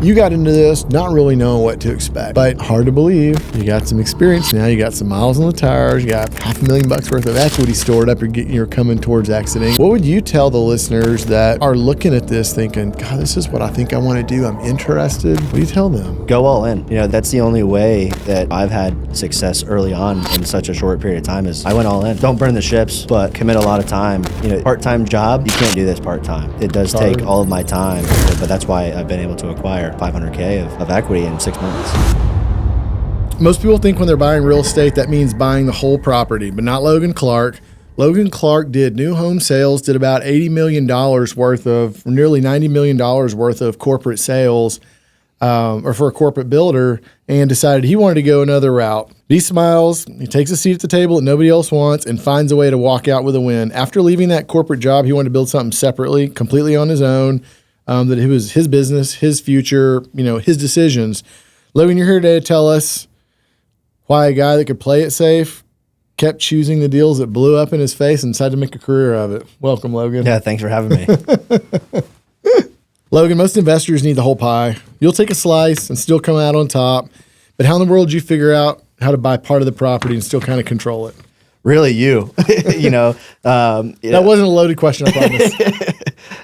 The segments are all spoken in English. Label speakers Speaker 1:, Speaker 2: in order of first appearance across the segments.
Speaker 1: You got into this not really knowing what to expect, but hard to believe. You got some experience now. You got some miles on the tires. You got $500,000 worth of equity stored up. You're coming towards exiting. What would you tell the listeners that are looking at this thinking, God, this is what I think I want to do. I'm interested. What do you tell them?
Speaker 2: Go all in. That's the only way that I've had success early on in such a short period of time is I went all in. Don't burn the ships, but commit a lot of time. Part-time job, you can't do this part-time. It does take all of my time, but that's why I've been able to acquire $500K of equity in 6 months.
Speaker 1: Most people think when they're buying real estate, that means buying the whole property, but not Logan Clark. Logan Clark did new home sales, did about $80 million worth of, nearly $90 million worth of corporate sales, or for a corporate builder, and decided he wanted to go another route. He smiles, he takes a seat at the table that nobody else wants, and finds a way to walk out with a win. After leaving that corporate job, he wanted to build something separately, completely on his own. That it was his business, his future, his decisions. Logan, you're here today to tell us why a guy that could play it safe kept choosing the deals that blew up in his face and decided to make a career of it. Welcome, Logan.
Speaker 2: Yeah, thanks for having me.
Speaker 1: Logan, most investors need the whole pie. You'll take a slice and still come out on top. But how in the world did you figure out how to buy part of the property and still kind of control it?
Speaker 2: Really, you.
Speaker 1: That wasn't a loaded question, I promise.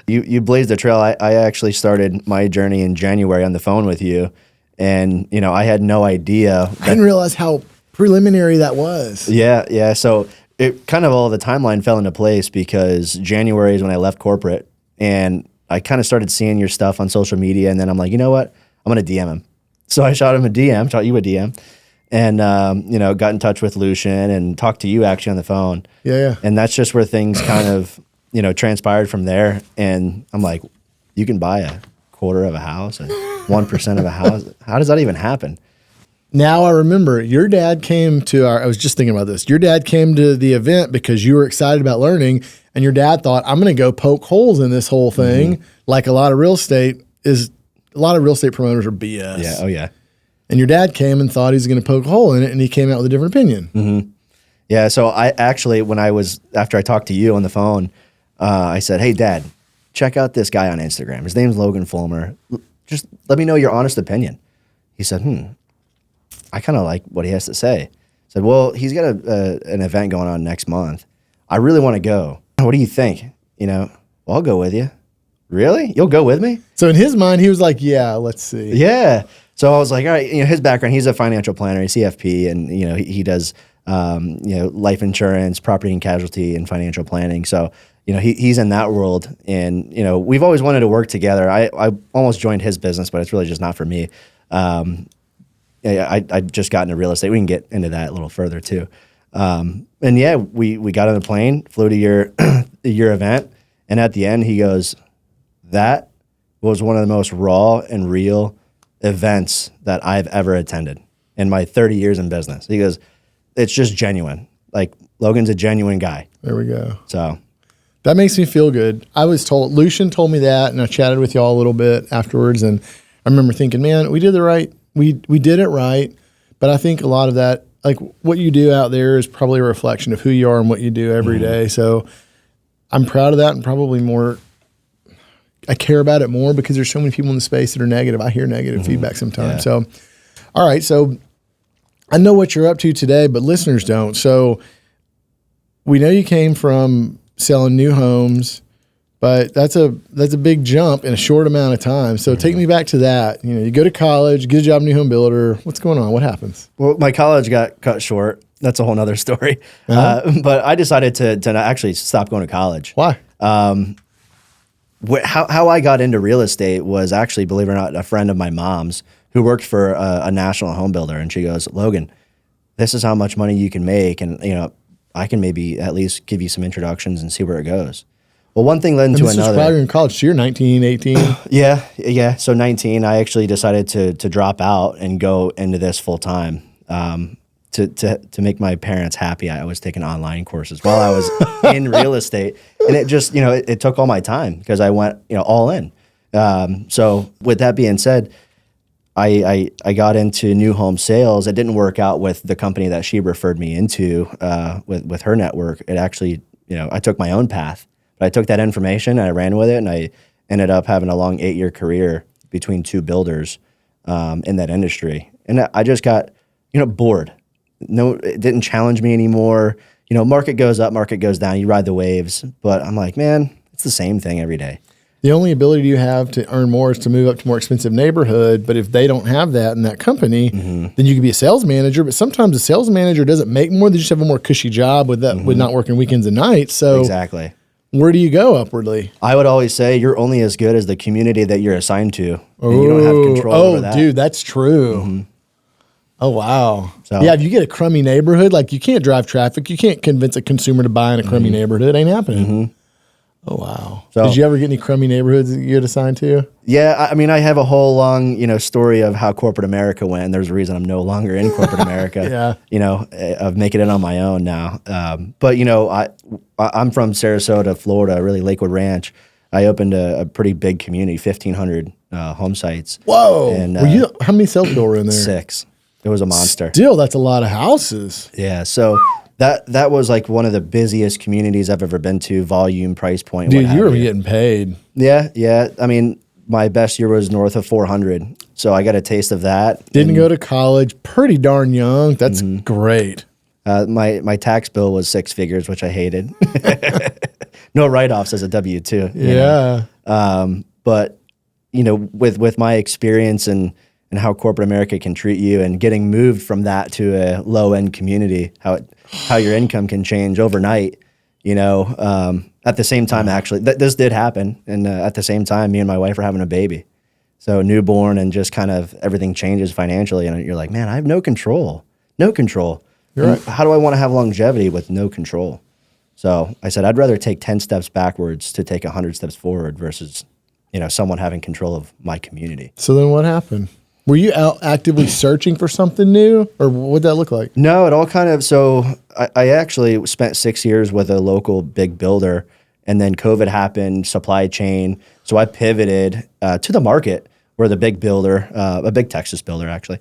Speaker 2: You blazed the trail. I actually started my journey in January on the phone with you, and I had no idea.
Speaker 1: I didn't realize how preliminary that was.
Speaker 2: Yeah. So it kind of all the timeline fell into place because January is when I left corporate, and I kind of started seeing your stuff on social media, and then I'm like, you know what? I'm gonna DM him. So I shot him a DM, shot you a DM. And, got in touch with Lucian and talked to you actually on the phone.
Speaker 1: Yeah.
Speaker 2: And that's just where things kind of, transpired from there. And I'm like, you can buy a quarter of a house and 1% of a house. How does that even happen?
Speaker 1: Now I remember your dad came to I was just thinking about this. Your dad came to the event because you were excited about learning, and your dad thought, I'm going to go poke holes in this whole thing. Like a lot of real estate promoters are BS.
Speaker 2: Yeah. Oh, yeah.
Speaker 1: And your dad came and thought he was going to poke a hole in it, and he came out with a different opinion.
Speaker 2: Mm-hmm. Yeah, so I actually, after I talked to you on the phone, I said, hey, Dad, check out this guy on Instagram. His name's Logan Fullmer. Just let me know your honest opinion. He said, I kind of like what he has to say. I said, well, he's got an event going on next month. I really want to go. What do you think? Well, I'll go with you. Really? You'll go with me?
Speaker 1: So in his mind, he was like, yeah, let's see.
Speaker 2: Yeah. So I was like, all right, his background, he's a financial planner, he's CFP, and, he does, life insurance, property and casualty, and financial planning. So, he's in that world, and, we've always wanted to work together. I almost joined his business, but it's really just not for me. I just got into real estate. We can get into that a little further too. And yeah, we got on the plane, flew to your event, and at the end he goes, that was one of the most raw and real events that I've ever attended in my 30 years in business. He goes, it's just genuine. Like, Logan's a genuine guy.
Speaker 1: There we go.
Speaker 2: So
Speaker 1: that makes me feel good. I was told, Lucian told me that, and I chatted with y'all a little bit afterwards, and I remember thinking, man, we did it right. We did it right. But I think a lot of that, like what you do out there is probably a reflection of who you are and what you do every day. So I'm proud of that, and probably more, I care about it more because there's so many people in the space that are negative. I hear negative feedback sometimes.
Speaker 2: Yeah.
Speaker 1: So, all right. So I know what you're up to today, but listeners don't. So we know you came from selling new homes, but that's a big jump in a short amount of time. So take me back to that. You go to college, get a job, new home builder. What's going on? What happens?
Speaker 2: Well, my college got cut short. That's a whole nother story. But I decided to actually stop going to college.
Speaker 1: Why?
Speaker 2: How I got into real estate was actually, believe it or not, a friend of my mom's who worked for a national home builder. And she goes, Logan, this is how much money you can make. And, I can maybe at least give you some introductions and see where it goes. Well, one thing led into another. This was
Speaker 1: while you're in college, so you're 19, 18.
Speaker 2: Yeah. So 19, I actually decided to drop out and go into this full time. To make my parents happy, I was taking online courses while I was in real estate, and it just it took all my time because I went all in. So with that being said, I got into new home sales. It didn't work out with the company that she referred me into with her network. It actually I took my own path, but I took that information and I ran with it, and I ended up having a long 8-year career between two builders in that industry. And I just got, bored. No, it didn't challenge me anymore. Market goes up, market goes down. You ride the waves. But I'm like, man, it's the same thing every day.
Speaker 1: The only ability you have to earn more is to move up to a more expensive neighborhood. But if they don't have that in that company, then you could be a sales manager. But sometimes a sales manager doesn't make more. They just have a more cushy job with that, with not working weekends and nights. So
Speaker 2: exactly.
Speaker 1: Where do you go upwardly?
Speaker 2: I would always say you're only as good as the community that you're assigned to. And you don't have control over that.
Speaker 1: Oh, dude, that's true. Oh, wow.
Speaker 2: So,
Speaker 1: yeah, if you get a crummy neighborhood, like you can't drive traffic. You can't convince a consumer to buy in a crummy neighborhood. It ain't happening. Oh, wow.
Speaker 2: So,
Speaker 1: did you ever get any crummy neighborhoods that you get assigned to?
Speaker 2: Yeah, I mean, I have a whole long, story of how corporate America went. There's a reason I'm no longer in corporate America, of making it on my own now. But, I'm from Sarasota, Florida, really Lakewood Ranch. I opened a pretty big community, 1,500 home sites.
Speaker 1: Whoa.
Speaker 2: And,
Speaker 1: how many sales people were in there?
Speaker 2: 6. It was a monster.
Speaker 1: Still, that's a lot of houses.
Speaker 2: Yeah, so that was like one of the busiest communities I've ever been to, volume, price point.
Speaker 1: Dude, you were getting paid.
Speaker 2: Yeah. I mean, my best year was north of 400. So I got a taste of that.
Speaker 1: Didn't go to college, pretty darn young. That's great.
Speaker 2: My tax bill was 6 figures, which I hated. No write-offs as a W-2.
Speaker 1: Yeah.
Speaker 2: But, with my experience and how corporate America can treat you and getting moved from that to a low-end community, how your income can change overnight, at the same time, actually, this did happen. And at the same time, me and my wife are having a baby. So newborn and just kind of everything changes financially. And you're like, man, I have no control. No control.
Speaker 1: You're right.
Speaker 2: How do I want to have longevity with no control? So I said, I'd rather take 10 steps backwards to take 100 steps forward versus, someone having control of my community.
Speaker 1: So then what happened? Were you out actively searching for something new, or what'd that look like?
Speaker 2: No, it all kind of, so I actually spent 6 years with a local big builder, and then COVID happened, supply chain. So I pivoted to the market where the big builder, a big Texas builder actually,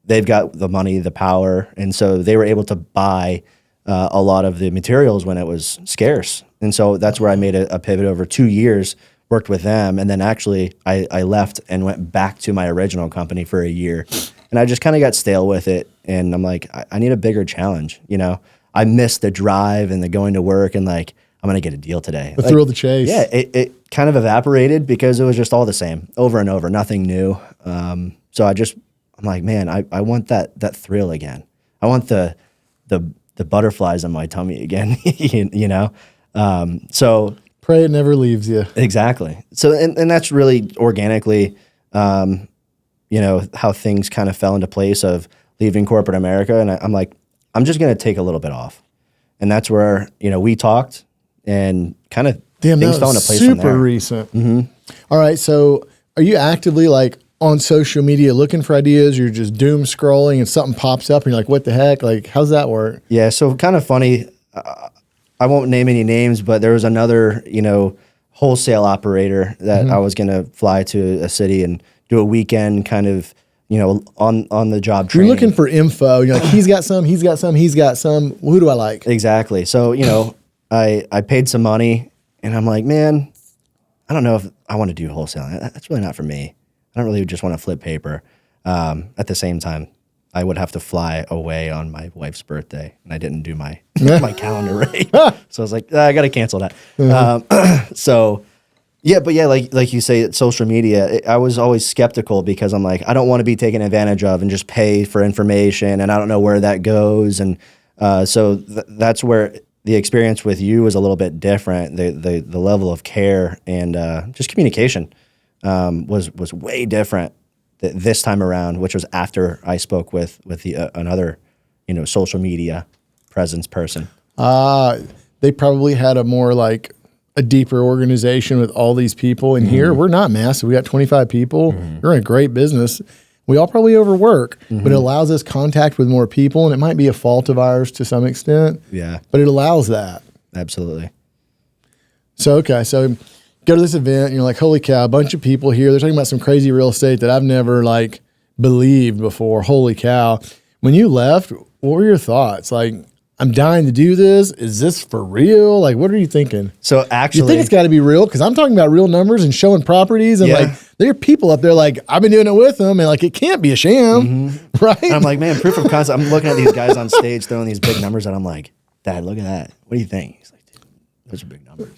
Speaker 2: they've got the money, the power, and so they were able to buy a lot of the materials when it was scarce. And so that's where I made a pivot over 2 years, worked with them, and then actually I left and went back to my original company for a year. And I just kind of got stale with it, and I'm like, I need a bigger challenge, I missed the drive and the going to work and like, I'm going to get a deal today.
Speaker 1: The thrill of the chase.
Speaker 2: Yeah, it kind of evaporated because it was just all the same, over and over, nothing new. So I'm like, man, I want that thrill again. I want the butterflies on my tummy again, So
Speaker 1: pray it never leaves you.
Speaker 2: Exactly. So, and that's really organically, how things kind of fell into place of leaving corporate America. And I'm like, I'm just going to take a little bit off. And that's where, we talked and kind of things fell into place from there.
Speaker 1: Super recent. All right. So are you actively like on social media looking for ideas? You're just doom scrolling and something pops up and you're like, what the heck? Like, how's that work?
Speaker 2: Yeah. So kind of funny. I won't name any names, but there was another, wholesale operator that I was going to fly to a city and do a weekend kind of, on the job training.
Speaker 1: You're looking for info. You're like, he's got some, he's got some, he's got some. Who do I like?
Speaker 2: Exactly. So, I paid some money and I'm like, man, I don't know if I want to do wholesaling. That's really not for me. I don't really just want to flip paper. At the same time, I would have to fly away on my wife's birthday, and I didn't do my my calendar right. So I was like, I got to cancel that. Like you say, social media, I was always skeptical because I'm like, I don't want to be taken advantage of and just pay for information, and I don't know where that goes. And so that's where the experience with you was a little bit different. The level of care and just communication was way different this time around, which was after I spoke with another, social media presence person.
Speaker 1: They probably had a more like a deeper organization with all these people. And here we're not massive. We got 25 people. We're in a great business. We all probably overwork, but it allows us contact with more people. And it might be a fault of ours to some extent.
Speaker 2: Yeah.
Speaker 1: But it allows that.
Speaker 2: Absolutely.
Speaker 1: So, okay. So go to this event and you're like, holy cow, a bunch of people here. They're talking about some crazy real estate that I've never like believed before. Holy cow. When you left, what were your thoughts? Like, I'm dying to do this. Is this for real? Like, what are you thinking?
Speaker 2: So actually,
Speaker 1: you think it's got to be real? Because I'm talking about real numbers and showing properties, and like there are people up there like I've been doing it with them, and like it can't be a sham, right?
Speaker 2: And I'm like, man, proof of concept. I'm looking at these guys on stage throwing these big numbers, and I'm like, Dad, look at that. What do you think? He's like, dude, those are big numbers.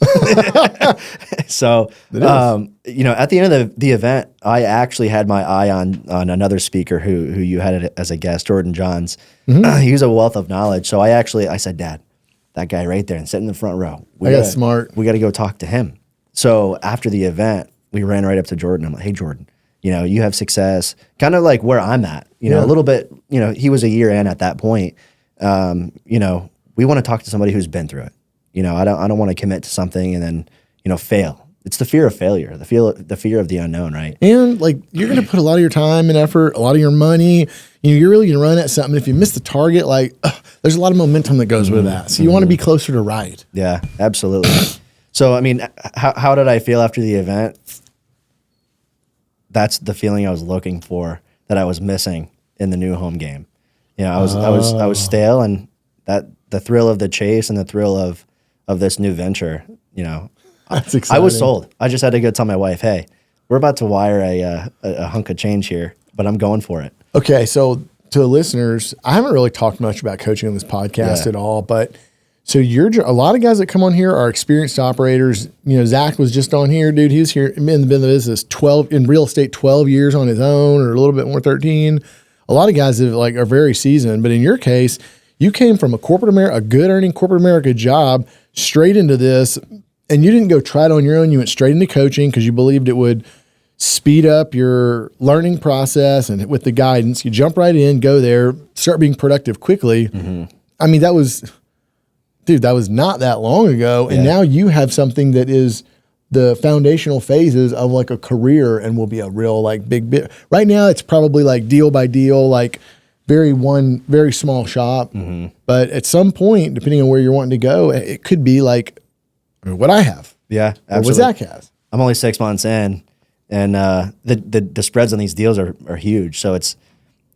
Speaker 2: So, at the end of the event, I actually had my eye on another speaker who you had as a guest, Jordan Johns. He was a wealth of knowledge. So I said, Dad, that guy right there and sitting in the front row.
Speaker 1: We got to
Speaker 2: go talk to him. So after the event, we ran right up to Jordan. I'm like, hey, Jordan, you have success, kind of like where I'm at, a little bit, he was a year in at that point. We want to talk to somebody who's been through it. I don't want to commit to something and then, fail. It's the fear of failure, the fear of the unknown, right?
Speaker 1: And like you're going to put a lot of your time and effort, a lot of your money. You're really going to run at something. If you miss the target, like there's a lot of momentum that goes with that. So you want to be closer to right.
Speaker 2: Yeah, absolutely. So I mean, how did I feel after the event? That's the feeling I was looking for that I was missing in the new home game. I was stale, and that the thrill of the chase and the thrill of this new venture,
Speaker 1: That's exciting.
Speaker 2: I was sold. I just had to go tell my wife, hey, we're about to wire a hunk of change here, but I'm going for it.
Speaker 1: Okay, so to the listeners, I haven't really talked much about coaching on this podcast at all, but so a lot of guys that come on here are experienced operators. Zach was just on here, dude. He was here in the business 12 in real estate, 12 years on his own, or a little bit more, 13. A lot of guys are very seasoned, but in your case, you came from a good earning corporate America job straight into this. And you didn't go try it on your own. You went straight into coaching because you believed it would speed up your learning process. And with the guidance, you jump right in, go there, start being productive quickly. I mean, that was not that long ago. And now you have something that is the foundational phases of like a career and will be a real like big bit. Right now, it's probably like deal by deal, like very small shop. But at some point, depending on where you're wanting to go, it could be like what I have.
Speaker 2: Yeah, absolutely.
Speaker 1: What Zach has.
Speaker 2: I'm only 6 months in, and the spreads on these deals are huge. So it's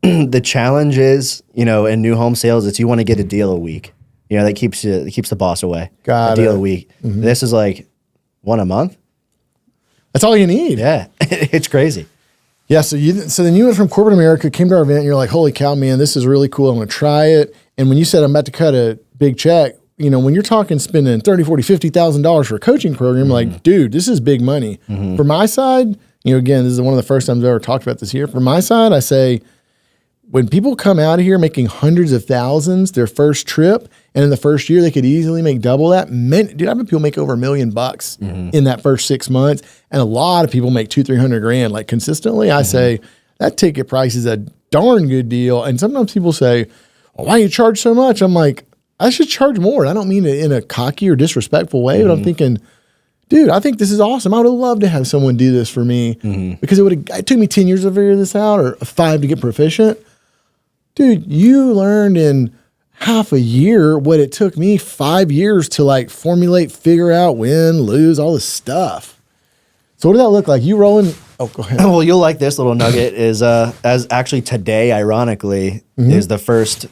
Speaker 2: the challenge is, in new home sales, it's you want to get a deal a week. That keeps the boss away.
Speaker 1: Got
Speaker 2: a deal a week. This is like one a month.
Speaker 1: That's all you need.
Speaker 2: Yeah, it's crazy.
Speaker 1: Yeah, so then you went from corporate America, came to our event, and you're like, holy cow, man, this is really cool. I'm going to try it. And when you said I'm about to cut a big check, when you're talking spending $30,000, $40,000, $50,000 for a coaching program, like, dude, this is big money. For my side, again, this is one of the first times I've ever talked about this here. For my side, I say, when people come out of here making hundreds of thousands their first trip, and in the first year they could easily make double that. Dude, I've had people make over $1 million in that first 6 months, and a lot of people make $200,000-300,000 grand like consistently. I say that ticket price is a darn good deal. And sometimes people say, well, why do you charge so much? I'm like, I should charge more. I don't mean it in a cocky or disrespectful way, but I'm thinking, dude, I think this is awesome. I would have loved to have someone do this for me because it took me 10 years to figure this out, or 5 to get proficient. Dude, you learned in half a year what it took me 5 years to like formulate, figure out, win, lose, all this stuff. So what did that look like? You rolling? Oh, go ahead.
Speaker 2: Well, you'll like this little nugget is as actually today, ironically, is the first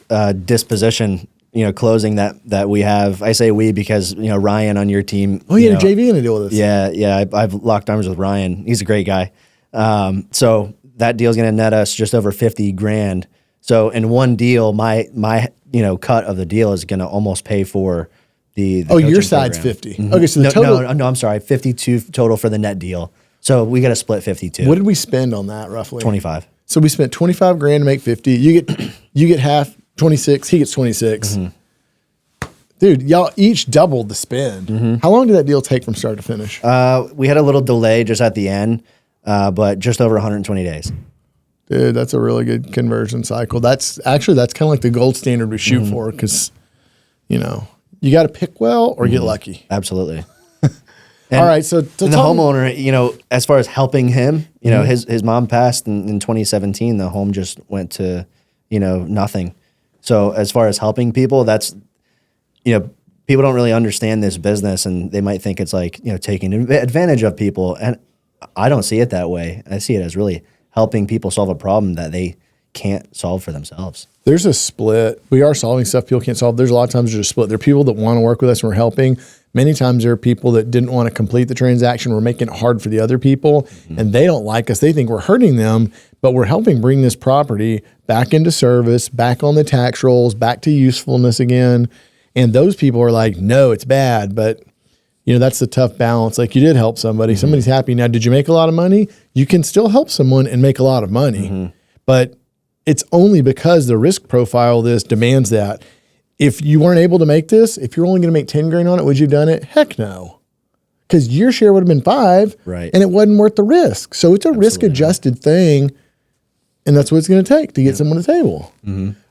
Speaker 2: disposition closing that we have. I say we because, Ryan on your team.
Speaker 1: Oh, you had a JV in a deal with us.
Speaker 2: Yeah. I've locked arms with Ryan. He's a great guy. So that deal's going to net us just over $50,000. So in one deal, my cut of the deal is going to almost pay for the
Speaker 1: your side's program. 50. Okay, so the total.
Speaker 2: No, I'm sorry, 52 total for the net deal. So we got to split 52.
Speaker 1: What did we spend on that roughly?
Speaker 2: 25.
Speaker 1: So we spent $25,000 to make 50. You get half, 26. He gets 26. Dude, y'all each doubled the spend. How long did that deal take from start to finish?
Speaker 2: We had a little delay just at the end, but just over 120 days.
Speaker 1: Dude, that's a really good conversion cycle. That's kind of like the gold standard we shoot for because, you got to pick well or get lucky.
Speaker 2: Absolutely.
Speaker 1: All right, so
Speaker 2: the homeowner, as far as helping him, his mom passed in 2017. The home just went to, nothing. So as far as helping people, that's, people don't really understand this business, and they might think it's like, taking advantage of people. And I don't see it that way. I see it as really helping people solve a problem that they, can't solve for themselves.
Speaker 1: There's a split. We are solving stuff people can't solve. There's a lot of times there's a split. There are people that want to work with us and we're helping. Many times there are people that didn't want to complete the transaction. We're making it hard for the other people and they don't like us. They think we're hurting them, but we're helping bring this property back into service, back on the tax rolls, back to usefulness again. And those people are like, no, it's bad. But that's the tough balance. Like you did help somebody. Somebody's happy. Now, did you make a lot of money? You can still help someone and make a lot of money. But it's only because the risk profile of this demands that. If you weren't able to make this, if you're only going to make 10 grand on it, would you have done it? Heck no. Because your share would have been 5
Speaker 2: right.
Speaker 1: and it wasn't worth the risk. So it's a risk adjusted thing. And that's what it's going to take to get someone to the table.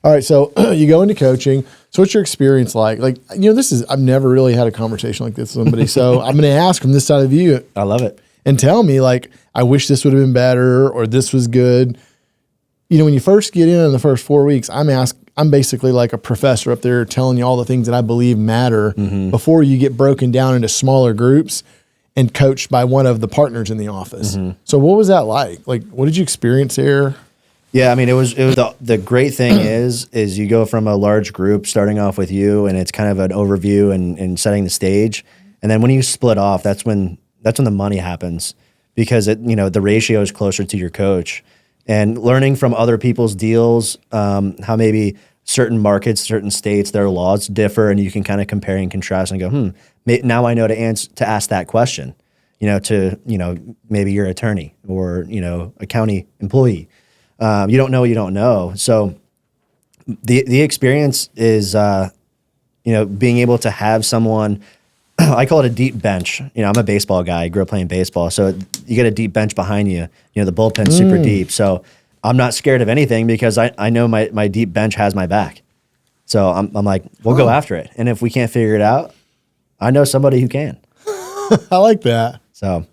Speaker 1: All right. So you go into coaching. So what's your experience like? Like, I've never really had a conversation like this with somebody. So I'm going to ask from this side of you.
Speaker 2: I love it.
Speaker 1: And tell me like, I wish this would have been better or this was good. When you first get in the first 4 weeks, I'm basically like a professor up there telling you all the things that I believe matter before you get broken down into smaller groups and coached by one of the partners in the office. So what was that like? Like, what did you experience there?
Speaker 2: Yeah, I mean, it was the great thing is you go from a large group starting off with you and it's kind of an overview and setting the stage. And then when you split off, that's when the money happens because the ratio is closer to your coach. And learning from other people's deals, how maybe certain markets, certain states, their laws differ, and you can kind of compare and contrast and go, now I know to ask that question, to maybe your attorney or a county employee. You don't know what you don't know. So the experience is being able to have someone. I call it a deep bench. I'm a baseball guy. I grew up playing baseball. So you get a deep bench behind you. The bullpen's super deep. So I'm not scared of anything because I know my deep bench has my back. So I'm like, we'll go after it. And if we can't figure it out, I know somebody who can.
Speaker 1: I like that.
Speaker 2: So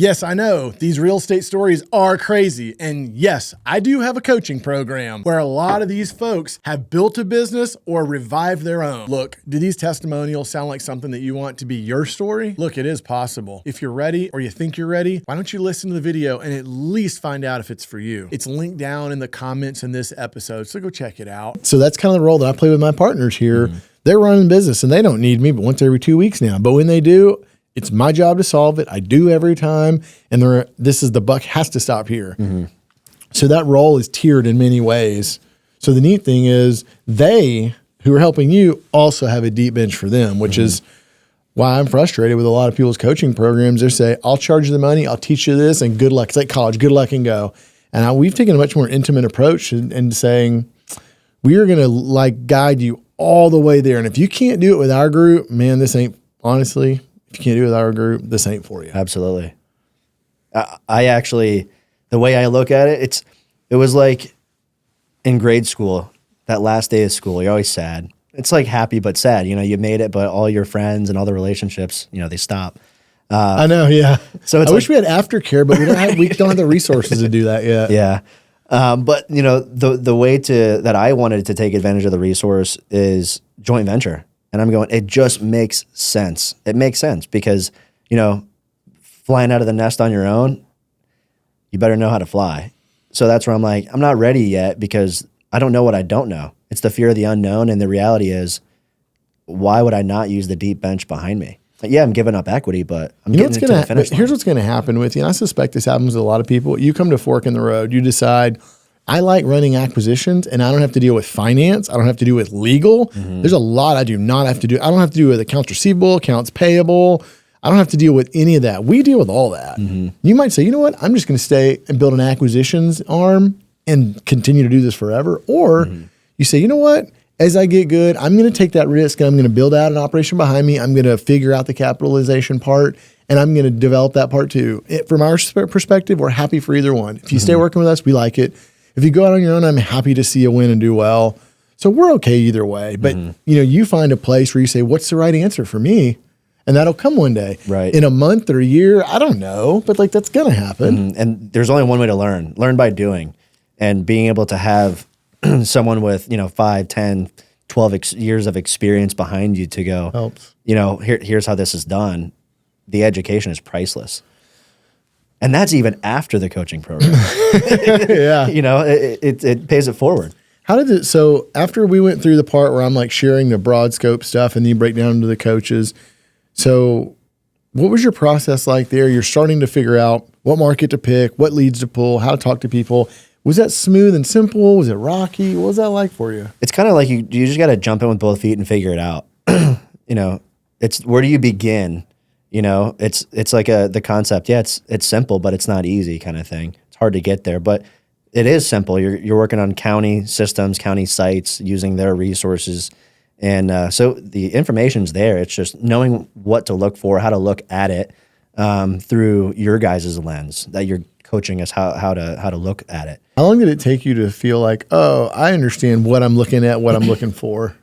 Speaker 1: Yes, I know these real estate stories are crazy. And yes, I do have a coaching program where a lot of these folks have built a business or revived their own. Look, do these testimonials sound like something that you want to be your story? Look, it is possible. If you're ready or you think you're ready, why don't you listen to the video and at least find out if it's for you? It's linked down in the comments in this episode, so go check it out. So that's kind of the role that I play with my partners here. They're running business and they don't need me but once every 2 weeks now. But when they do, it's my job to solve it. I do every time. And the buck has to stop here. So that role is tiered in many ways. So the neat thing is they who are helping you also have a deep bench for them, which is why I'm frustrated with a lot of people's coaching programs. They say, I'll charge you the money. I'll teach you this and good luck. It's like college, good luck and go. And we've taken a much more intimate approach and saying, we are going to guide you all the way there. And if you can't do it with our group, man, this ain't honestly, if you can't do it with our group, this ain't for you.
Speaker 2: Absolutely. I actually, the way I look at it, it was like in grade school, that last day of school, you're always sad. It's like happy but sad. You made it, but all your friends and all the relationships, they stop.
Speaker 1: I know, yeah.
Speaker 2: So
Speaker 1: I wish we had aftercare, but we don't have the resources to do that yet.
Speaker 2: Yeah. But the way that I wanted to take advantage of the resource is joint venture. And I'm going, it just makes sense. It makes sense because, flying out of the nest on your own, you better know how to fly. So that's where I'm like, I'm not ready yet because I don't know what I don't know. It's the fear of the unknown. And the reality is, why would I not use the deep bench behind me? Yeah, I'm giving up equity, but I'm getting to the finish line.
Speaker 1: Here's what's going to happen with you. And I suspect this happens with a lot of people. You come to a fork in the road. You decide, I like running acquisitions and I don't have to deal with finance. I don't have to deal with legal. There's a lot I do not have to do. I don't have to deal with accounts receivable, accounts payable. I don't have to deal with any of that. We deal with all that. You might say, you know what? I'm just going to stay and build an acquisitions arm and continue to do this forever. Or you say, you know what? As I get good, I'm going to take that risk and I'm going to build out an operation behind me. I'm going to figure out the capitalization part and I'm going to develop that part too. From our perspective, we're happy for either one. If you stay working with us, we like it. If you go out on your own, I'm happy to see you win and do well. So we're okay either way. But you find a place where you say, what's the right answer for me? And that'll come one day.
Speaker 2: Right.
Speaker 1: In a month or a year, I don't know. But that's going to happen.
Speaker 2: And there's only one way to learn. Learn by doing. And being able to have someone with, 5, 10, 12 years of experience behind you to go,
Speaker 1: helps.
Speaker 2: Here's how this is done. The education is priceless. And that's even after the coaching program.
Speaker 1: Yeah.
Speaker 2: You know, it pays it forward.
Speaker 1: How did it, so after we went through the part where I'm like sharing the broad scope stuff and then you break down to the coaches. So what was your process like there? You're starting to figure out what market to pick, what leads to pull, how to talk to people. Was that smooth and simple? Was it rocky? What was that like for you?
Speaker 2: It's kind of like you just got to jump in with both feet and figure it out. You know, it's where do you begin? You know, it's like the concept. Yeah, it's simple, but it's not easy kind of thing. It's hard to get there, but it is simple. You're working on county systems, county sites, using their resources. And so the information's there. It's just knowing what to look for, how to look at it through your guys' lens that you're coaching us how to look at it.
Speaker 1: How long did it take you to feel like, oh, I understand what I'm looking at, what I'm looking for?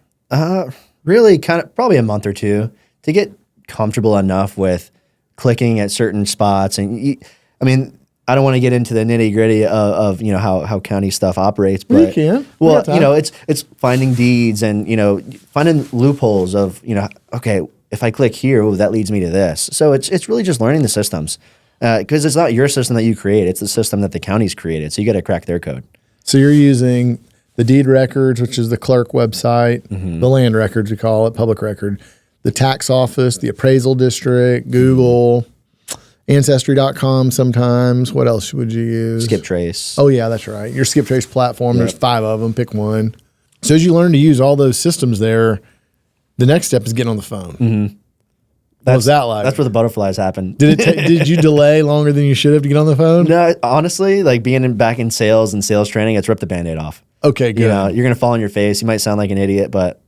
Speaker 2: Really kind of probably a month or two to get comfortable enough with clicking at certain spots. And I mean, I don't want to get into the nitty gritty of you know how county stuff operates, but
Speaker 1: you can.
Speaker 2: Well, you know, it's finding deeds and you know finding loopholes of you know okay, if I click here, ooh, that leads me to this. So it's really just learning the systems because it's not your system that you create; it's the system that the county's created. So you got to crack their code.
Speaker 1: So you're using the deed records, which is the clerk website, the land records we call it, public record, the tax office, the appraisal district, Google. Ancestry.com sometimes. What else would you use?
Speaker 2: Skip Trace.
Speaker 1: Oh, yeah, that's right. Your Skip Trace platform, there's 5 of them. Pick one. So as you learn to use all those systems there, the next step is getting on the phone. Mm-hmm. What was that like?
Speaker 2: That's where the butterflies happen.
Speaker 1: Did you delay longer than you should have to get on the phone?
Speaker 2: No, honestly, like being back in sales and sales training, it's ripped the Band-Aid off.
Speaker 1: Okay, good.
Speaker 2: You know, you're going to fall on your face. You might sound like an idiot, but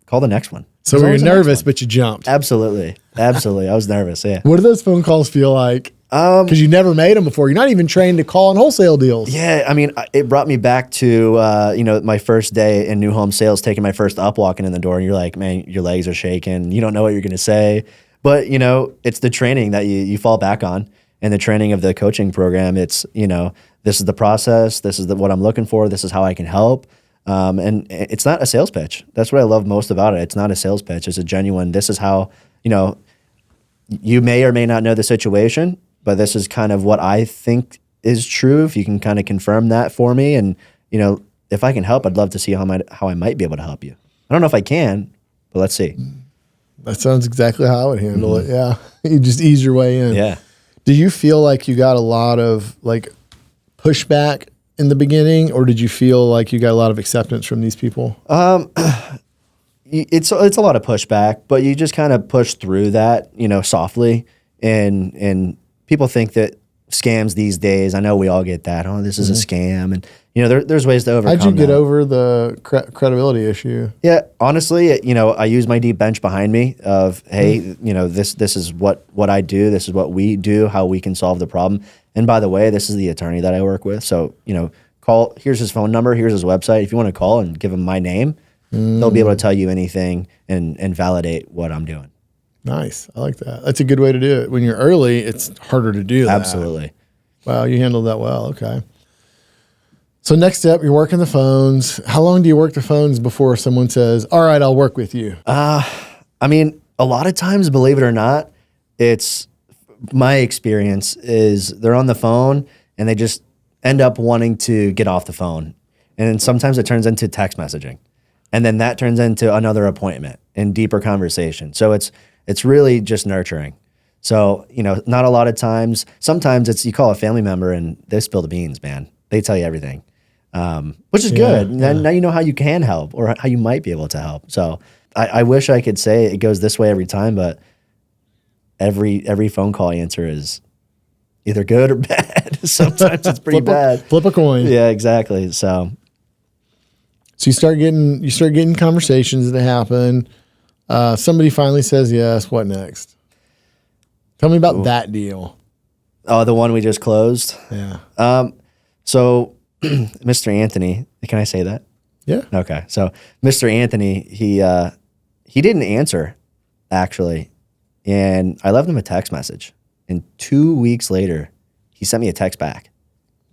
Speaker 2: call the next one.
Speaker 1: So you're nervous, but you jumped.
Speaker 2: Absolutely. I was nervous, yeah.
Speaker 1: What do those phone calls feel like? Because you never made them before. You're not even trained to call on wholesale deals.
Speaker 2: Yeah, I mean, it brought me back to, you know, my first day in new home sales, taking my first up, walking in the door, and you're like, man, your legs are shaking. You don't know what you're going to say. But, you know, it's the training that you fall back on. And the training of the coaching program, it's, you know, this is the process. This is what I'm looking for. This is how I can help. And it's not a sales pitch. That's what I love most about it. It's not a sales pitch. It's a genuine, this is how, you know, you may or may not know the situation, but this is kind of what I think is true. If you can kind of confirm that for me. And, you know, if I can help, I'd love to see how I might be able to help you. I don't know if I can, but let's see.
Speaker 1: That sounds exactly how I would handle it. Yeah. You just ease your way in.
Speaker 2: Yeah.
Speaker 1: Do you feel like you got a lot of like pushback in the beginning, or did you feel like you got a lot of acceptance from these people?
Speaker 2: It's a lot of pushback, but you just kind of push through that, you know, softly. And people think that scams these days, I know we all get that. Oh, this is a scam. And, you know, there's ways to overcome that.
Speaker 1: How'd you get over the credibility issue?
Speaker 2: Yeah, honestly, you know, I use my deep bench behind me of, hey, you know, this is what I do. This is what we do, how we can solve the problem. And by the way, this is the attorney that I work with. So, you know, here's his phone number, here's his website. If you want to call and give him my name, they'll be able to tell you anything and validate what I'm doing.
Speaker 1: Nice. I like that. That's a good way to do it. When you're early, it's harder to do that.
Speaker 2: Absolutely.
Speaker 1: Wow, you handled that well. Okay. So next step, you're working the phones. How long do you work the phones before someone says, all right, I'll work with you?
Speaker 2: I mean, a lot of times, believe it or not, it's my experience is they're on the phone and they just end up wanting to get off the phone. And sometimes it turns into text messaging. And then that turns into another appointment and deeper conversation. So it's really just nurturing. So, you know, not a lot of times. Sometimes it's you call a family member and they spill the beans, man. They tell you everything, which is good. Yeah. Now you know how you can help or how you might be able to help. So I wish I could say it goes this way every time, but every phone call answer is either good or bad. Sometimes it's pretty bad.
Speaker 1: Flip a coin.
Speaker 2: Yeah, exactly. So
Speaker 1: you start getting conversations that happen. Somebody finally says yes. What next? Tell me about that deal.
Speaker 2: Oh, the one we just closed?
Speaker 1: Yeah.
Speaker 2: So Mr. Anthony, can I say that?
Speaker 1: Yeah.
Speaker 2: Okay. So Mr. Anthony, he didn't answer, actually. And I left him a text message. And 2 weeks later, he sent me a text back.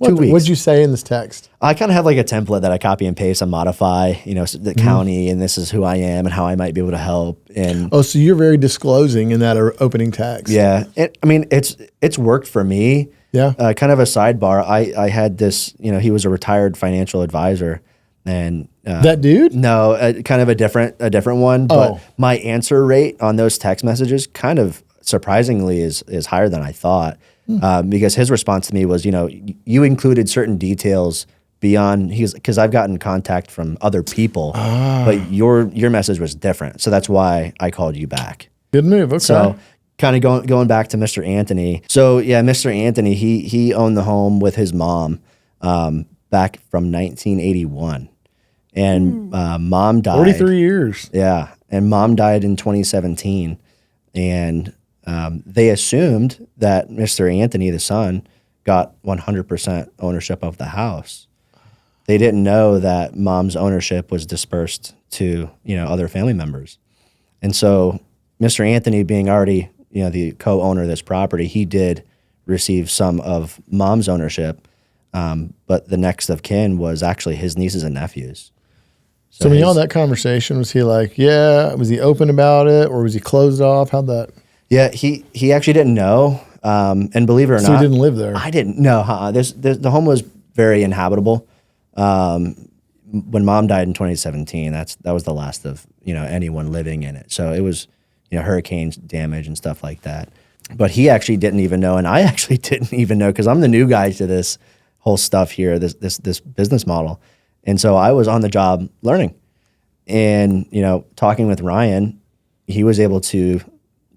Speaker 2: 2 weeks.
Speaker 1: What'd you say in this text?
Speaker 2: I kind of have like a template that I copy and paste and modify, the county, and this is who I am and how I might be able to help. And
Speaker 1: so you're very disclosing in that opening text.
Speaker 2: Yeah. It's worked for me.
Speaker 1: Yeah.
Speaker 2: Kind of a sidebar. I had this, he was a retired financial advisor, and
Speaker 1: that dude?
Speaker 2: No, kind of a different one. But my answer rate on those text messages kind of surprisingly is higher than I thought. Because his response to me was, you included certain details beyond because I've gotten contact from other people, but your message was different. So that's why I called you back.
Speaker 1: Good move. Okay.
Speaker 2: So kind of going back to Mr. Anthony. So yeah, Mr. Anthony, he owned the home with his mom back from 1981. And mom died.
Speaker 1: 43 years.
Speaker 2: Yeah. And mom died in 2017. And they assumed that Mr. Anthony, the son, got 100% ownership of the house. They didn't know that mom's ownership was dispersed to, other family members. And so Mr. Anthony, being already, the co-owner of this property, he did receive some of mom's ownership, but the next of kin was actually his nieces and nephews.
Speaker 1: So when you had that conversation, was he like, was he open about it, or was he closed off? How'd that?
Speaker 2: Yeah, he actually didn't know, and believe it or not,
Speaker 1: so he didn't live there.
Speaker 2: I didn't know. The home was very inhabitable. When mom died in 2017, that was the last of anyone living in it. So it was hurricanes damage and stuff like that. But he actually didn't even know, and I actually didn't even know because I'm the new guy to this whole stuff here, this business model, and so I was on the job learning, and talking with Ryan, he was able to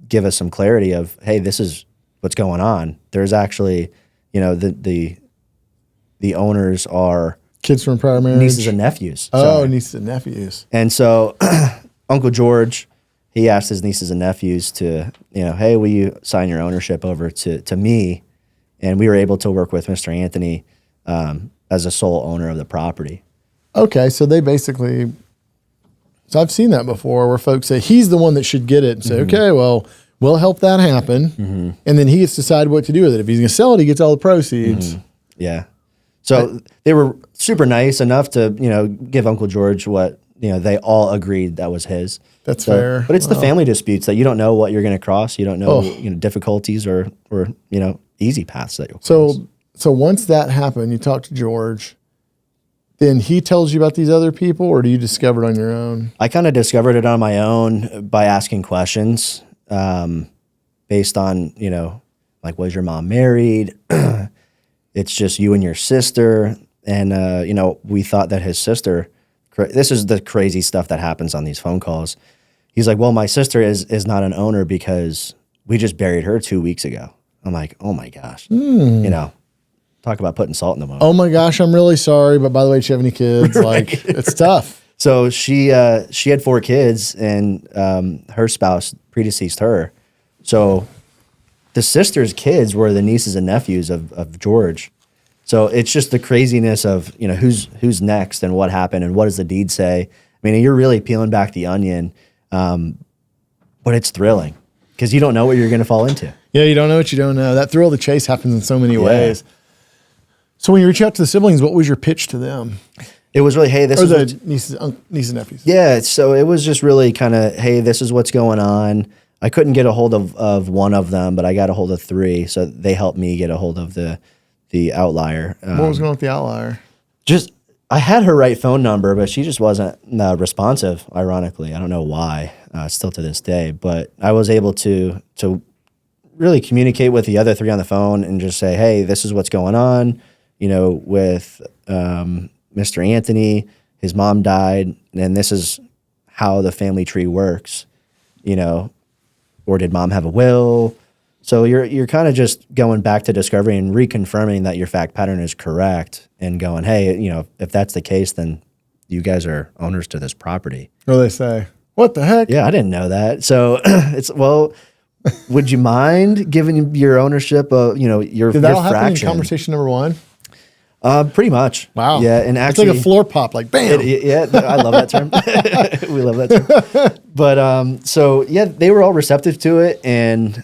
Speaker 2: give us some clarity of, hey, this is what's going on. There's actually, the owners are
Speaker 1: kids from prior marriage,
Speaker 2: nieces and nephews.
Speaker 1: Oh, nieces and nephews.
Speaker 2: And so Uncle George, he asked his nieces and nephews to, hey, will you sign your ownership over to me? And we were able to work with Mr. Anthony as a sole owner of the property.
Speaker 1: Okay, so they basically, so I've seen that before where folks say he's the one that should get it and say, okay, well, we'll help that happen. And then he gets to decide what to do with it. If he's going to sell it, he gets all the proceeds.
Speaker 2: Yeah. So they were super nice enough to, give Uncle George what, they all agreed that was his.
Speaker 1: That's fair.
Speaker 2: But it's the family disputes that you don't know what you're going to cross. You don't know, difficulties or easy paths that you'll cross.
Speaker 1: So once that happened, you talk to George, then he tells you about these other people, or do you discover it on your own?
Speaker 2: I kind of discovered it on my own by asking questions based on, like, was your mom married? It's just you and your sister. And, we thought that his sister, this is the crazy stuff that happens on these phone calls. He's like, well, my sister is not an owner because we just buried her 2 weeks ago. I'm like, oh my gosh, talk about putting salt in the wound.
Speaker 1: Oh my gosh, I'm really sorry. But by the way, do you have any kids?
Speaker 2: Right.
Speaker 1: Like, it's tough.
Speaker 2: So she had 4 kids, and her spouse predeceased her. So the sister's kids were the nieces and nephews of George. So it's just the craziness of, who's next and what happened and what does the deed say. I mean, you're really peeling back the onion, but it's thrilling because you don't know what you're going to fall into.
Speaker 1: Yeah, you don't know what you don't know. That thrill of the chase happens in so many ways. So when you reach out to the siblings, what was your pitch to them?
Speaker 2: It was really, hey, this is
Speaker 1: the nieces and nephews.
Speaker 2: Yeah, so it was just really kind of, hey, this is what's going on. I couldn't get a hold of one of them, but I got a hold of 3, so they helped me get a hold of the outlier.
Speaker 1: What was going on with the outlier?
Speaker 2: Just, I had her right phone number, but she just wasn't responsive, ironically. I don't know why, still to this day, but I was able to really communicate with the other 3 on the phone and just say, hey, this is what's going on, with Mr. Anthony, his mom died, and this is how the family tree works, or did mom have a will? So you're kind of just going back to discovery and reconfirming that your fact pattern is correct and going, hey, if that's the case, then you guys are owners to this property.
Speaker 1: What do they say? What the heck?
Speaker 2: Yeah, I didn't know that. So it's, well, would you mind giving your ownership of, your
Speaker 1: Did that all
Speaker 2: fraction?
Speaker 1: happen in conversation number 1?
Speaker 2: Pretty much.
Speaker 1: Wow.
Speaker 2: Yeah, and actually,
Speaker 1: it's like a floor pop, like bam.
Speaker 2: I love that term. We love that term. But so yeah, they were all receptive to it, and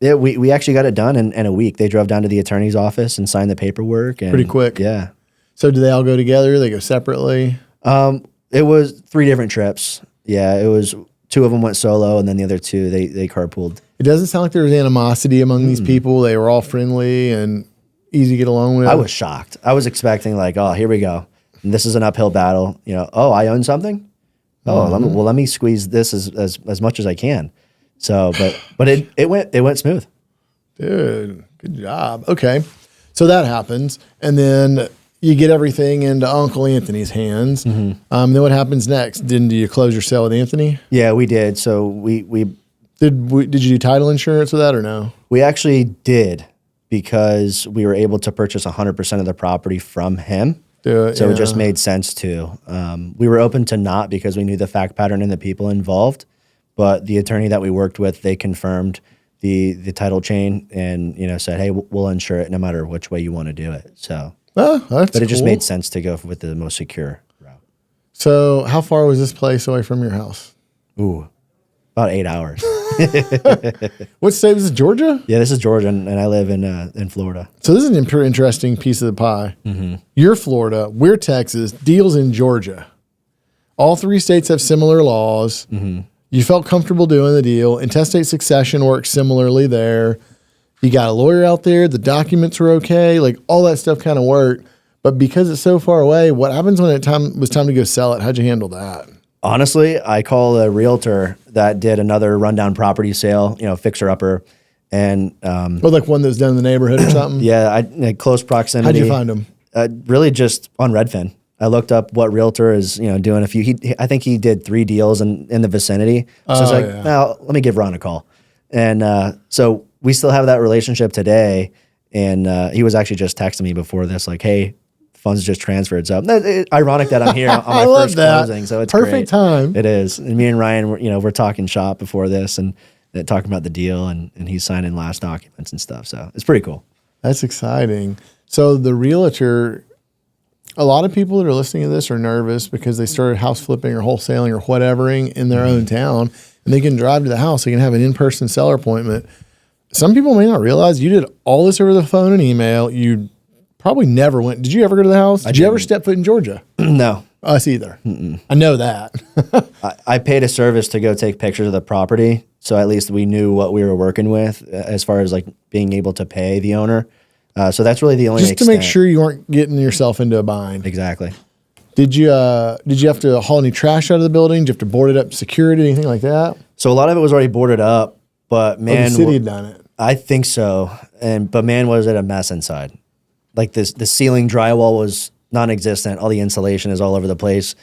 Speaker 2: Yeah, we actually got it done in a week. They drove down to the attorney's office and signed the paperwork. And,
Speaker 1: Pretty quick.
Speaker 2: Yeah.
Speaker 1: So do they all go together? They go separately?
Speaker 2: It was 3 different trips. Yeah, it was 2 of them went solo, and then the other 2 they carpooled.
Speaker 1: It doesn't sound like there was animosity among these people. They were all friendly and easy to get along with.
Speaker 2: I was shocked. I was expecting like, oh, here we go. And this is an uphill battle. You know, oh, I own something. Oh, let me squeeze this as much as I can. So, but it went smooth.
Speaker 1: Dude, good job. Okay, so that happens, and then you get everything into Uncle Anthony's hands. Then what happens next? Do you close your sale with Anthony?
Speaker 2: Yeah, we did. So we
Speaker 1: did you do title insurance with that or no?
Speaker 2: We actually did because we were able to purchase 100% of the property from him. It just made sense to. We were open to not because we knew the fact pattern and the people involved, but the attorney that we worked with, they confirmed the title chain and said, hey, we'll insure it no matter which way you want to do it. So, but it just made sense to go with the most secure route.
Speaker 1: So how far was this place away from your house?
Speaker 2: Ooh, about 8 hours.
Speaker 1: What state was this, Georgia?
Speaker 2: Yeah, this is Georgia, and I live in Florida.
Speaker 1: So this is an interesting piece of the pie. You're Florida, we're Texas, deals in Georgia. All 3 states have similar laws. You felt comfortable doing the deal. Intestate succession works similarly there. You got a lawyer out there. The documents were okay. Like all that stuff kind of worked. But because it's so far away, what happens when it was time to go sell it? How'd you handle that?
Speaker 2: Honestly, I call a realtor that did another rundown property sale, fixer-upper. And
Speaker 1: like one that was done in the neighborhood or something?
Speaker 2: Yeah, close proximity.
Speaker 1: How'd you find them?
Speaker 2: Really just on Redfin. I looked up what realtor is, doing a few. I think he did 3 deals in the vicinity. So I was like, now let me give Ron a call. And so we still have that relationship today. And he was actually just texting me before this, like, hey, funds just transferred. So ironic that I'm here on my first closing. So it's
Speaker 1: perfect
Speaker 2: great.
Speaker 1: Time.
Speaker 2: It is. And me and Ryan, we're talking shop before this and talking about the deal, and he's signing last documents and stuff. So it's pretty cool. That's
Speaker 1: exciting. So the realtor. A lot of people that are listening to this are nervous because they started house flipping or wholesaling or whatevering in their own town, and they can drive to the house. They can have an in-person seller appointment. Some people may not realize you did all this over the phone and email. You probably never went. Did you ever go to the house? Did you ever step foot in Georgia?
Speaker 2: No.
Speaker 1: Us either. I know that.
Speaker 2: I paid a service to go take pictures of the property, so at least we knew what we were working with as far as like being able to pay the owner. So that's really the only
Speaker 1: just to make sure you weren't getting yourself into a bind.
Speaker 2: Exactly.
Speaker 1: Did you have to haul any trash out of the building? Did you have to board it up, secure it, anything like that?
Speaker 2: So a lot of it was already boarded up, but man,
Speaker 1: the city had done it.
Speaker 2: I think so. But man, was it a mess inside? Like the ceiling drywall was non-existent. All the insulation is all over the place.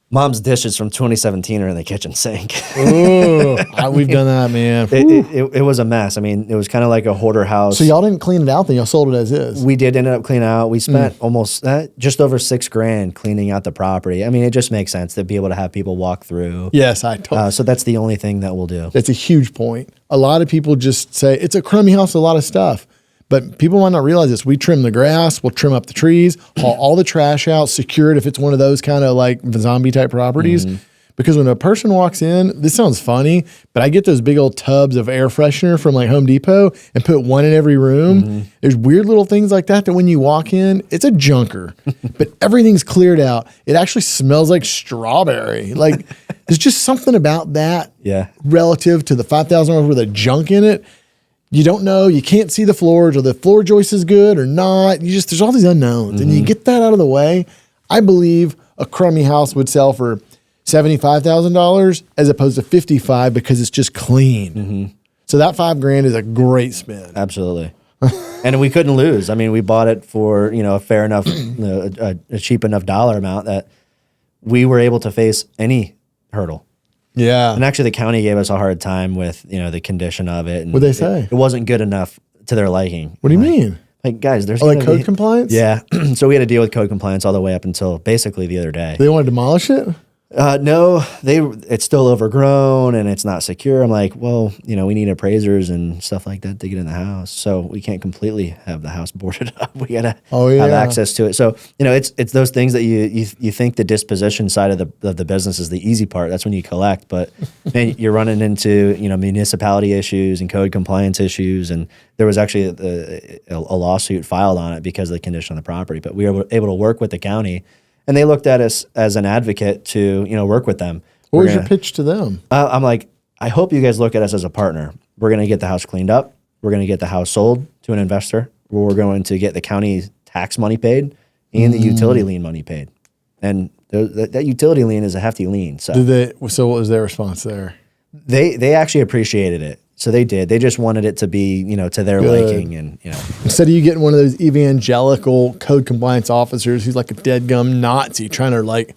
Speaker 2: Mom's dishes from 2017 are in the kitchen sink.
Speaker 1: Ooh, we've done that, man.
Speaker 2: It was a mess. I mean, it was kind of like a hoarder house.
Speaker 1: So y'all didn't clean it out then? Y'all sold it as is?
Speaker 2: We did end up cleaning out. We spent almost just over $6,000 cleaning out the property. I mean, it just makes sense to be able to have people walk through.
Speaker 1: Yes, I totally.
Speaker 2: So that's the only thing that we'll do.
Speaker 1: That's a huge point. A lot of people just say, it's a crummy house, a lot of stuff. But people might not realize this. We trim the grass, we'll trim up the trees, haul all the trash out, secure it if it's one of those kind of like zombie type properties. Because when a person walks in, this sounds funny, but I get those big old tubs of air freshener from like Home Depot and put one in every room. There's weird little things like that when you walk in, it's a junker, but everything's cleared out. It actually smells like strawberry. Like there's just something about that relative to the $5,000 worth of junk in it. You don't know, you can't see the floors, or the floor joist is good or not. There's all these unknowns. And you get that out of the way. I believe a crummy house would sell for $75,000 as opposed to $55,000 because it's just clean. So that $5,000 is a great spend.
Speaker 2: Absolutely. And we couldn't lose. I mean, we bought it for, a fair enough, a cheap enough dollar amount that we were able to face any hurdle.
Speaker 1: Yeah.
Speaker 2: And actually the county gave us a hard time with, the condition of it. And
Speaker 1: what'd they say?
Speaker 2: It wasn't good enough to their liking.
Speaker 1: What do you mean?
Speaker 2: Like, guys, there's
Speaker 1: like code compliance?
Speaker 2: Yeah. So we had to deal with code compliance all the way up until basically the other day.
Speaker 1: They want to demolish it?
Speaker 2: No, it's still overgrown and it's not secure. I'm like, well, we need appraisers and stuff like that to get in the house. So we can't completely have the house boarded up. We got to have access to it. So, it's those things that you think the disposition side of the business is the easy part. That's when you collect, but man, you're running into, municipality issues and code compliance issues. And there was actually a lawsuit filed on it because of the condition of the property, but we were able to work with the county. And they looked at us as an advocate to, work with them.
Speaker 1: What was your pitch to them?
Speaker 2: I'm like, I hope you guys look at us as a partner. We're going to get the house cleaned up. We're going to get the house sold to an investor. We're going to get the county tax money paid and the utility lien money paid. And that utility lien is a hefty lien. So
Speaker 1: So what was their response there?
Speaker 2: They actually appreciated it. So they did. They just wanted it to be, to their liking, and
Speaker 1: Instead of you getting one of those evangelical code compliance officers who's like a dead gum Nazi trying to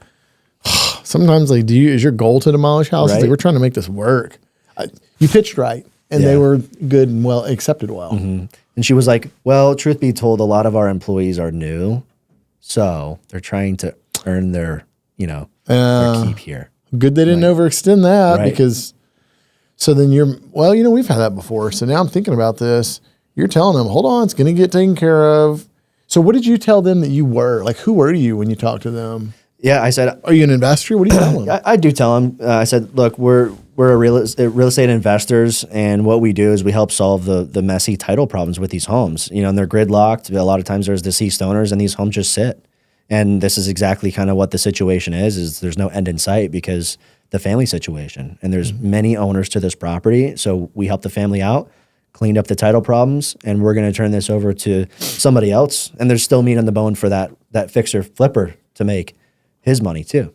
Speaker 1: sometimes is your goal to demolish houses?
Speaker 2: Right.
Speaker 1: Like, we're trying to make this work. You pitched right, and they were good and well accepted well.
Speaker 2: Mm-hmm. And she was like, well, truth be told, a lot of our employees are new, so they're trying to earn their keep here.
Speaker 1: Good they didn't overextend that
Speaker 2: Right.
Speaker 1: because. So then we've had that before. So now I'm thinking about this. You're telling them, hold on, it's going to get taken care of. So what did you tell them that you were? Like, who were you when you talked to them?
Speaker 2: Yeah, I said,
Speaker 1: are you an investor? What do you tell them?
Speaker 2: I do tell them. I said, look, we're real estate investors, and what we do is we help solve the messy title problems with these homes. And they're gridlocked. A lot of times there's deceased owners, and these homes just sit. And this is exactly kind of what the situation is there's no end in sight because the family situation. And there's many owners to this property. So we helped the family out, cleaned up the title problems, and we're going to turn this over to somebody else. And there's still meat on the bone for that fixer flipper to make his money too.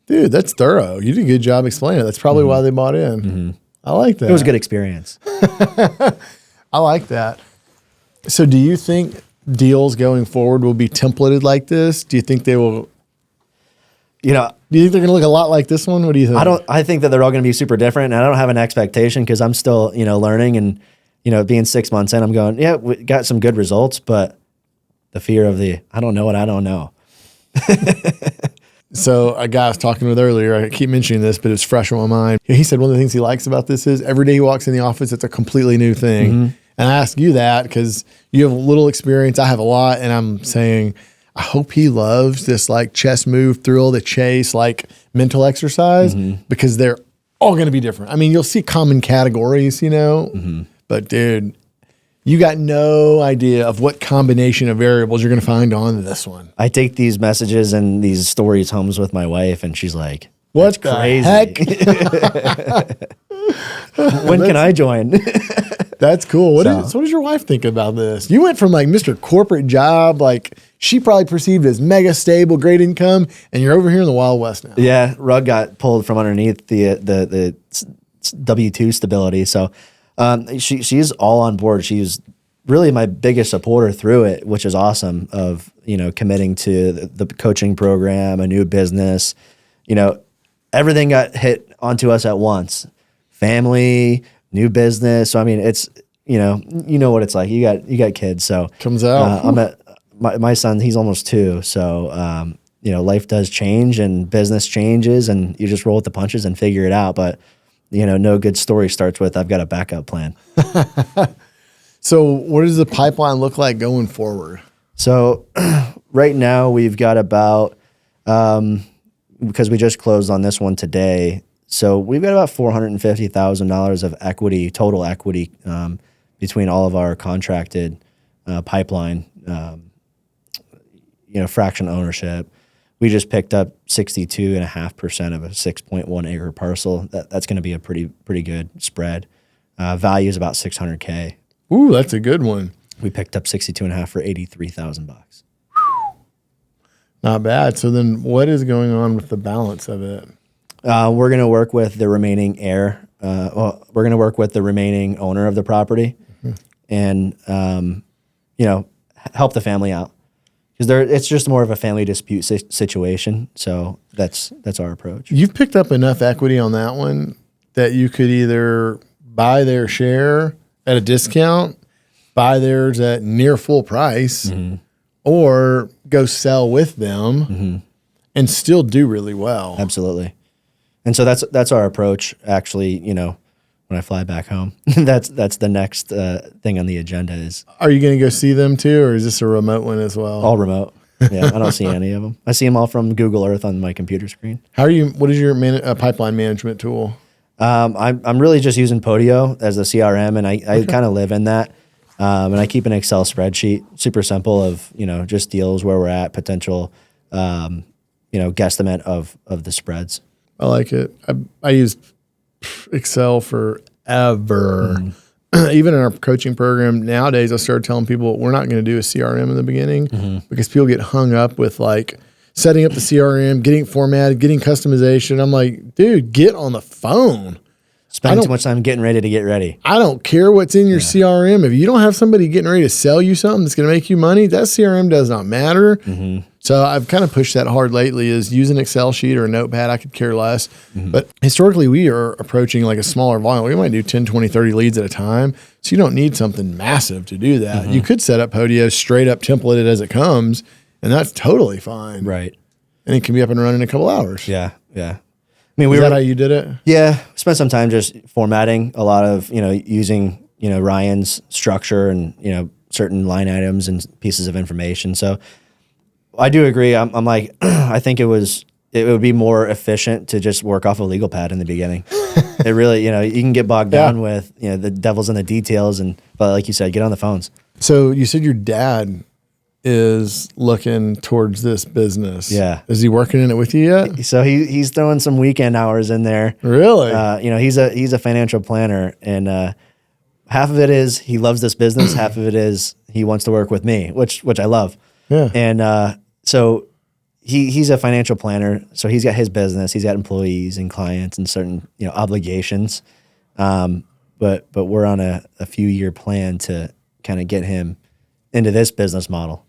Speaker 1: Dude, that's thorough. You did a good job explaining it. That's probably why they bought in. Mm-hmm. I like that.
Speaker 2: It was a good experience.
Speaker 1: I like that. So do you think deals going forward will be templated like this? Do you think they will... Do you think they're going to look a lot like this one? What do you think?
Speaker 2: I think that they're all going to be super different, and I don't have an expectation because I'm still, learning and, being 6 months in, I'm going, yeah, we got some good results, but the fear of I don't know what I don't know.
Speaker 1: So a guy I was talking with earlier, I keep mentioning this, but it's fresh on my mind. He said one of the things he likes about this is every day he walks in the office, it's a completely new thing. Mm-hmm. And I ask you that because you have a little experience. I have a lot, and I'm saying, I hope he loves this like chess move, thrill, the chase, like mental exercise because they're all going to be different. I mean, you'll see common categories, but dude, you got no idea of what combination of variables you're going to find on this one.
Speaker 2: I take these messages and these stories home with my wife, and she's like,
Speaker 1: "What the
Speaker 2: crazy.
Speaker 1: Heck?
Speaker 2: When can I join?"
Speaker 1: That's cool. What does your wife think about this? You went from like Mr. Corporate job, like she probably perceived as mega stable, great income, and you're over here in the Wild West now.
Speaker 2: Yeah, rug got pulled from underneath the W-2 stability. So she's all on board. She's really my biggest supporter through it, which is awesome. Of committing to the coaching program, a new business. Everything got hit onto us at once. Family. New business. So I mean, it's you know what it's like. You got kids, so
Speaker 1: comes out.
Speaker 2: I'm at my son. He's almost 2, so life does change and business changes, and you just roll with the punches and figure it out. But no good story starts with I've got a backup plan.
Speaker 1: So what does the pipeline look like going forward?
Speaker 2: So right now we've got about because we just closed on this one today. So we've got about $450,000 of equity, total equity, between all of our contracted pipeline, fraction ownership. We just picked up 62.5% of a 6.1 acre parcel. That's going to be a pretty good spread. Value is about $600K.
Speaker 1: Ooh, that's a good one.
Speaker 2: We picked up 62.5 for $83,000.
Speaker 1: Not bad. So then, what is going on with the balance of it?
Speaker 2: We're going to work with the remaining heir. We're going to work with the remaining owner of the property, and help the family out because it's just more of a family dispute situation. So that's our approach.
Speaker 1: You've picked up enough equity on that one that you could either buy their share at a discount, buy theirs at near full price, or go sell with them. and still do really well.
Speaker 2: Absolutely. And so that's our approach. Actually, when I fly back home, that's the next thing on the agenda is.
Speaker 1: Are you going to go see them too, or is this a remote one as well?
Speaker 2: All remote. Yeah, I don't see any of them. I see them all from Google Earth on my computer screen.
Speaker 1: What is your pipeline management tool?
Speaker 2: I'm really just using Podio as the CRM, and I kind of live in that. And I keep an Excel spreadsheet, super simple of, just deals where we're at, potential, guesstimate of the spreads.
Speaker 1: I like it. I used Excel forever. Even in our coaching program nowadays, I started telling people we're not going to do a CRM in the beginning because people get hung up with like setting up the CRM, getting it formatted, getting customization. I'm like, dude, get on the phone.
Speaker 2: Spending too much time getting ready to get ready.
Speaker 1: I don't care what's in your CRM. If you don't have somebody getting ready to sell you something that's going to make you money, that CRM does not matter. So I've kind of pushed that hard lately is use an Excel sheet or a notepad. I could care less. But historically, we are approaching like a smaller volume. We might do 10, 20, 30 leads at a time. So you don't need something massive to do that. You could set up Podio straight up templated as it comes, and that's totally fine.
Speaker 2: Right.
Speaker 1: And it can be up and running in a couple hours.
Speaker 2: Yeah. I mean,
Speaker 1: Is that how you did it?
Speaker 2: Yeah. Spent some time just formatting a lot of, using, Ryan's structure and, certain line items and pieces of information. So I do agree. I'm like, I think it would be more efficient to just work off a legal pad in the beginning. It really, you can get bogged down with, the devil's in the details. But like you said, get on the phones.
Speaker 1: So you said your dad is looking towards this business.
Speaker 2: Yeah.
Speaker 1: Is he working in it with you yet?
Speaker 2: So he's throwing some weekend hours in there.
Speaker 1: Really?
Speaker 2: He's a financial planner, and half of it is he loves this business. Half of it is he wants to work with me, which I love.
Speaker 1: Yeah.
Speaker 2: And so he's a financial planner. So he's got his business. He's got employees and clients and certain obligations. But we're on a few-year plan to kind of get him into this business model.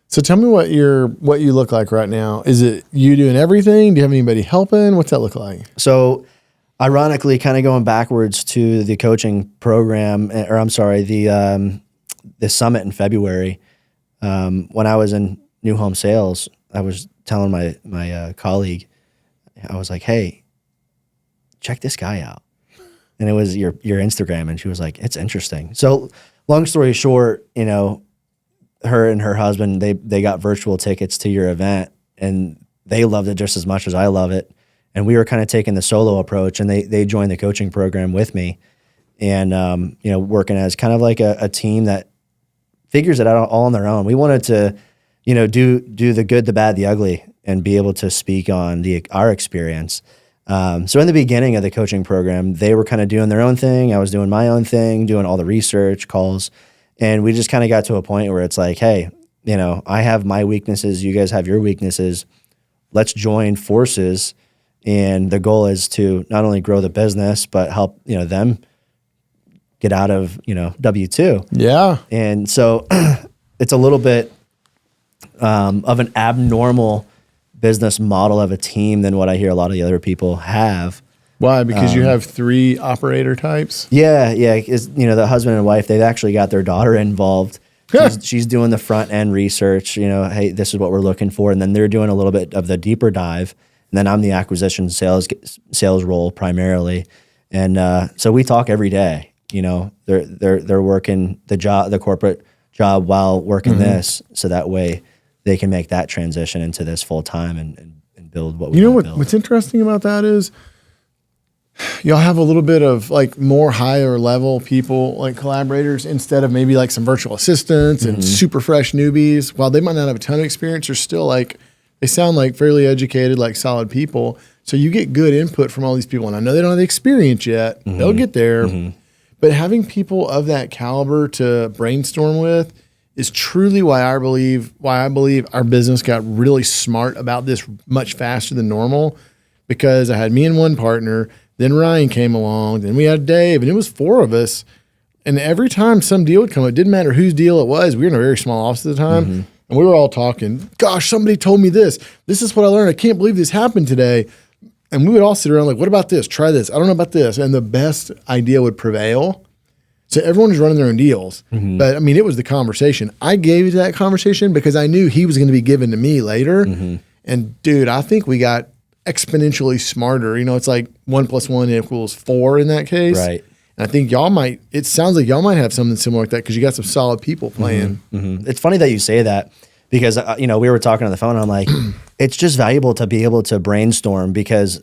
Speaker 1: So tell me what you look like right now. Is it you doing everything? Do you have anybody helping? What's that look like?
Speaker 2: So ironically, kind of going backwards to the coaching program, or I'm sorry, the summit in February, when I was in new home sales, I was telling my colleague, I was like, hey, check this guy out. And it was your Instagram. And she was like, it's interesting. So long story short, her and her husband, they got virtual tickets to your event, and they loved it just as much as I love it. And we were kind of taking the solo approach, and they joined the coaching program with me, and working as kind of like a team that figures it out all on their own. We wanted to, do the good, the bad, the ugly, and be able to speak on our experience. So in the beginning of the coaching program, they were kind of doing their own thing. I was doing my own thing, doing all the research, calls. And we just kind of got to a point where it's like, hey, I have my weaknesses. You guys have your weaknesses. Let's join forces. And the goal is to not only grow the business, but help, them get out of, W-2.
Speaker 1: Yeah.
Speaker 2: And so it's a little bit of an abnormal business model of a team than what I hear a lot of the other people have.
Speaker 1: Why? Because you have 3 operator types?
Speaker 2: Yeah. The husband and wife, they've actually got their daughter involved. She's doing the front end research, hey, this is what we're looking for. And then they're doing a little bit of the deeper dive. And then I'm the acquisition sales role primarily. And so we talk every day, they're working the corporate job while working this. So that way they can make that transition into this full time and build what we want to build.
Speaker 1: What's interesting about that is, y'all have a little bit of like more higher level people, like collaborators, instead of maybe like some virtual assistants and super fresh newbies. While they might not have a ton of experience, they're still like, they sound like fairly educated, like solid people. So you get good input from all these people. And I know they don't have the experience yet. They'll get there. But having people of that caliber to brainstorm with is truly why I believe our business got really smart about this much faster than normal. Because I had me and one partner, then Ryan came along, then we had Dave, and it was 4 of us. And every time some deal would come up, it didn't matter whose deal it was. We were in a very small office at the time, and we were all talking, gosh, somebody told me this. This is what I learned. I can't believe this happened today. And we would all sit around like, what about this? Try this. I don't know about this. And the best idea would prevail. So everyone was running their own deals. But, I mean, it was the conversation. I gave that conversation because I knew he was going to be given to me later. And dude, I think we got exponentially smarter. You know, it's like 1 + 1 = 4 in that case.
Speaker 2: Right.
Speaker 1: And I think it sounds like y'all might have something similar like that because you got some solid people playing.
Speaker 2: It's funny that you say that because, we were talking on the phone and I'm like, it's just valuable to be able to brainstorm because,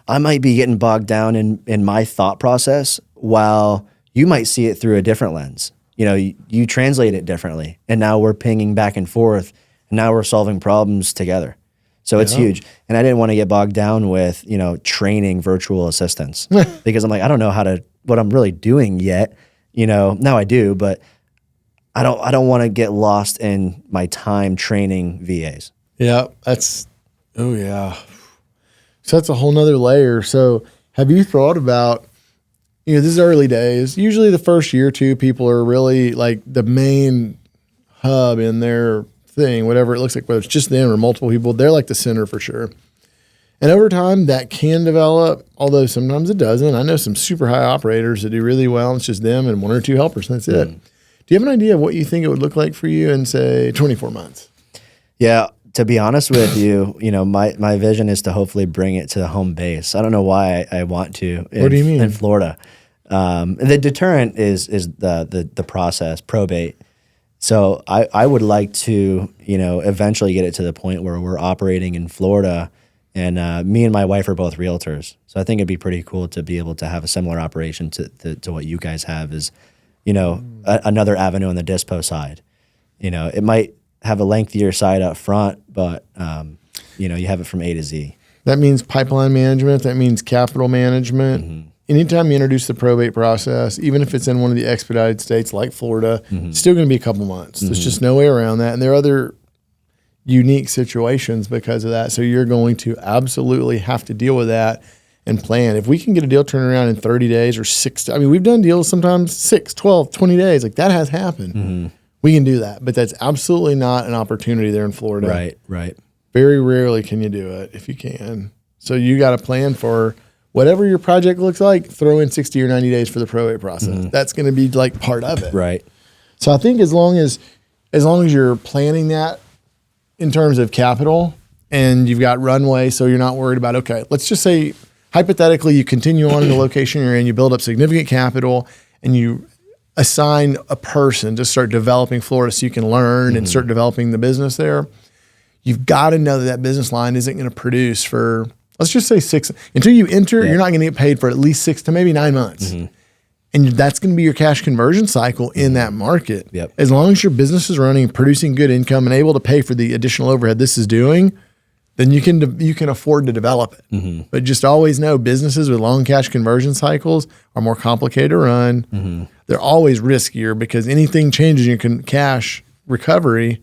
Speaker 2: I might be getting bogged down in my thought process while you might see it through a different lens. You translate it differently and now we're pinging back and forth and now we're solving problems together. So it's huge. And I didn't want to get bogged down with, training virtual assistants because I'm like, I don't know what I'm really doing yet. Now I do, but I don't want to get lost in my time training VAs.
Speaker 1: Yeah, oh yeah. So that's a whole nother layer. So have you thought about, this is early days. Usually the first year or two, people are really like the main hub in their thing, whatever it looks like, whether it's just them or multiple people, they're like the center for sure. And over time that can develop, although sometimes it doesn't. I know some super high operators that do really well. And it's just them and 1 or 2 helpers, and that's it. Do you have an idea of what you think it would look like for you in, say, 24 months?
Speaker 2: Yeah, to be honest with you, my vision is to hopefully bring it to the home base. I don't know why I want to.
Speaker 1: What do you mean?
Speaker 2: In Florida. The deterrent is the process, probate. So I would like to, eventually get it to the point where we're operating in Florida. And me and my wife are both realtors. So I think it'd be pretty cool to be able to have a similar operation to what you guys have is, another avenue on the dispo side. It might have a lengthier side up front, but, you have it from A to Z.
Speaker 1: That means pipeline management. That means capital management. Anytime you introduce the probate process, even if it's in one of the expedited states like Florida, it's still going to be a couple months. There's just no way around that. And there are other unique situations because of that. So you're going to absolutely have to deal with that and plan. If we can get a deal turned around in 30 days or 6, we've done deals sometimes 6, 12, 20 days. Like that has happened. We can do that, but that's absolutely not an opportunity there in Florida.
Speaker 2: Right.
Speaker 1: Very rarely can you do it if you can. So you got to plan for whatever your project looks like, throw in 60 or 90 days for the probate process. That's going to be like part of it.
Speaker 2: Right.
Speaker 1: So I think as long as you're planning that in terms of capital and you've got runway, so you're not worried about, okay, let's just say hypothetically you continue on in the location you're in, you build up significant capital and you assign a person to start developing Florida so you can learn and start developing the business there. You've got to know that business line isn't going to produce for, let's just say 6, until you enter, you're not going to get paid for at least 6 to maybe 9 months. And that's going to be your cash conversion cycle in that market. As long as your business is running, producing good income and able to pay for the additional overhead this is doing, then you can afford to develop it. But just always know businesses with long cash conversion cycles are more complicated to run. They're always riskier because anything changes in your cash recovery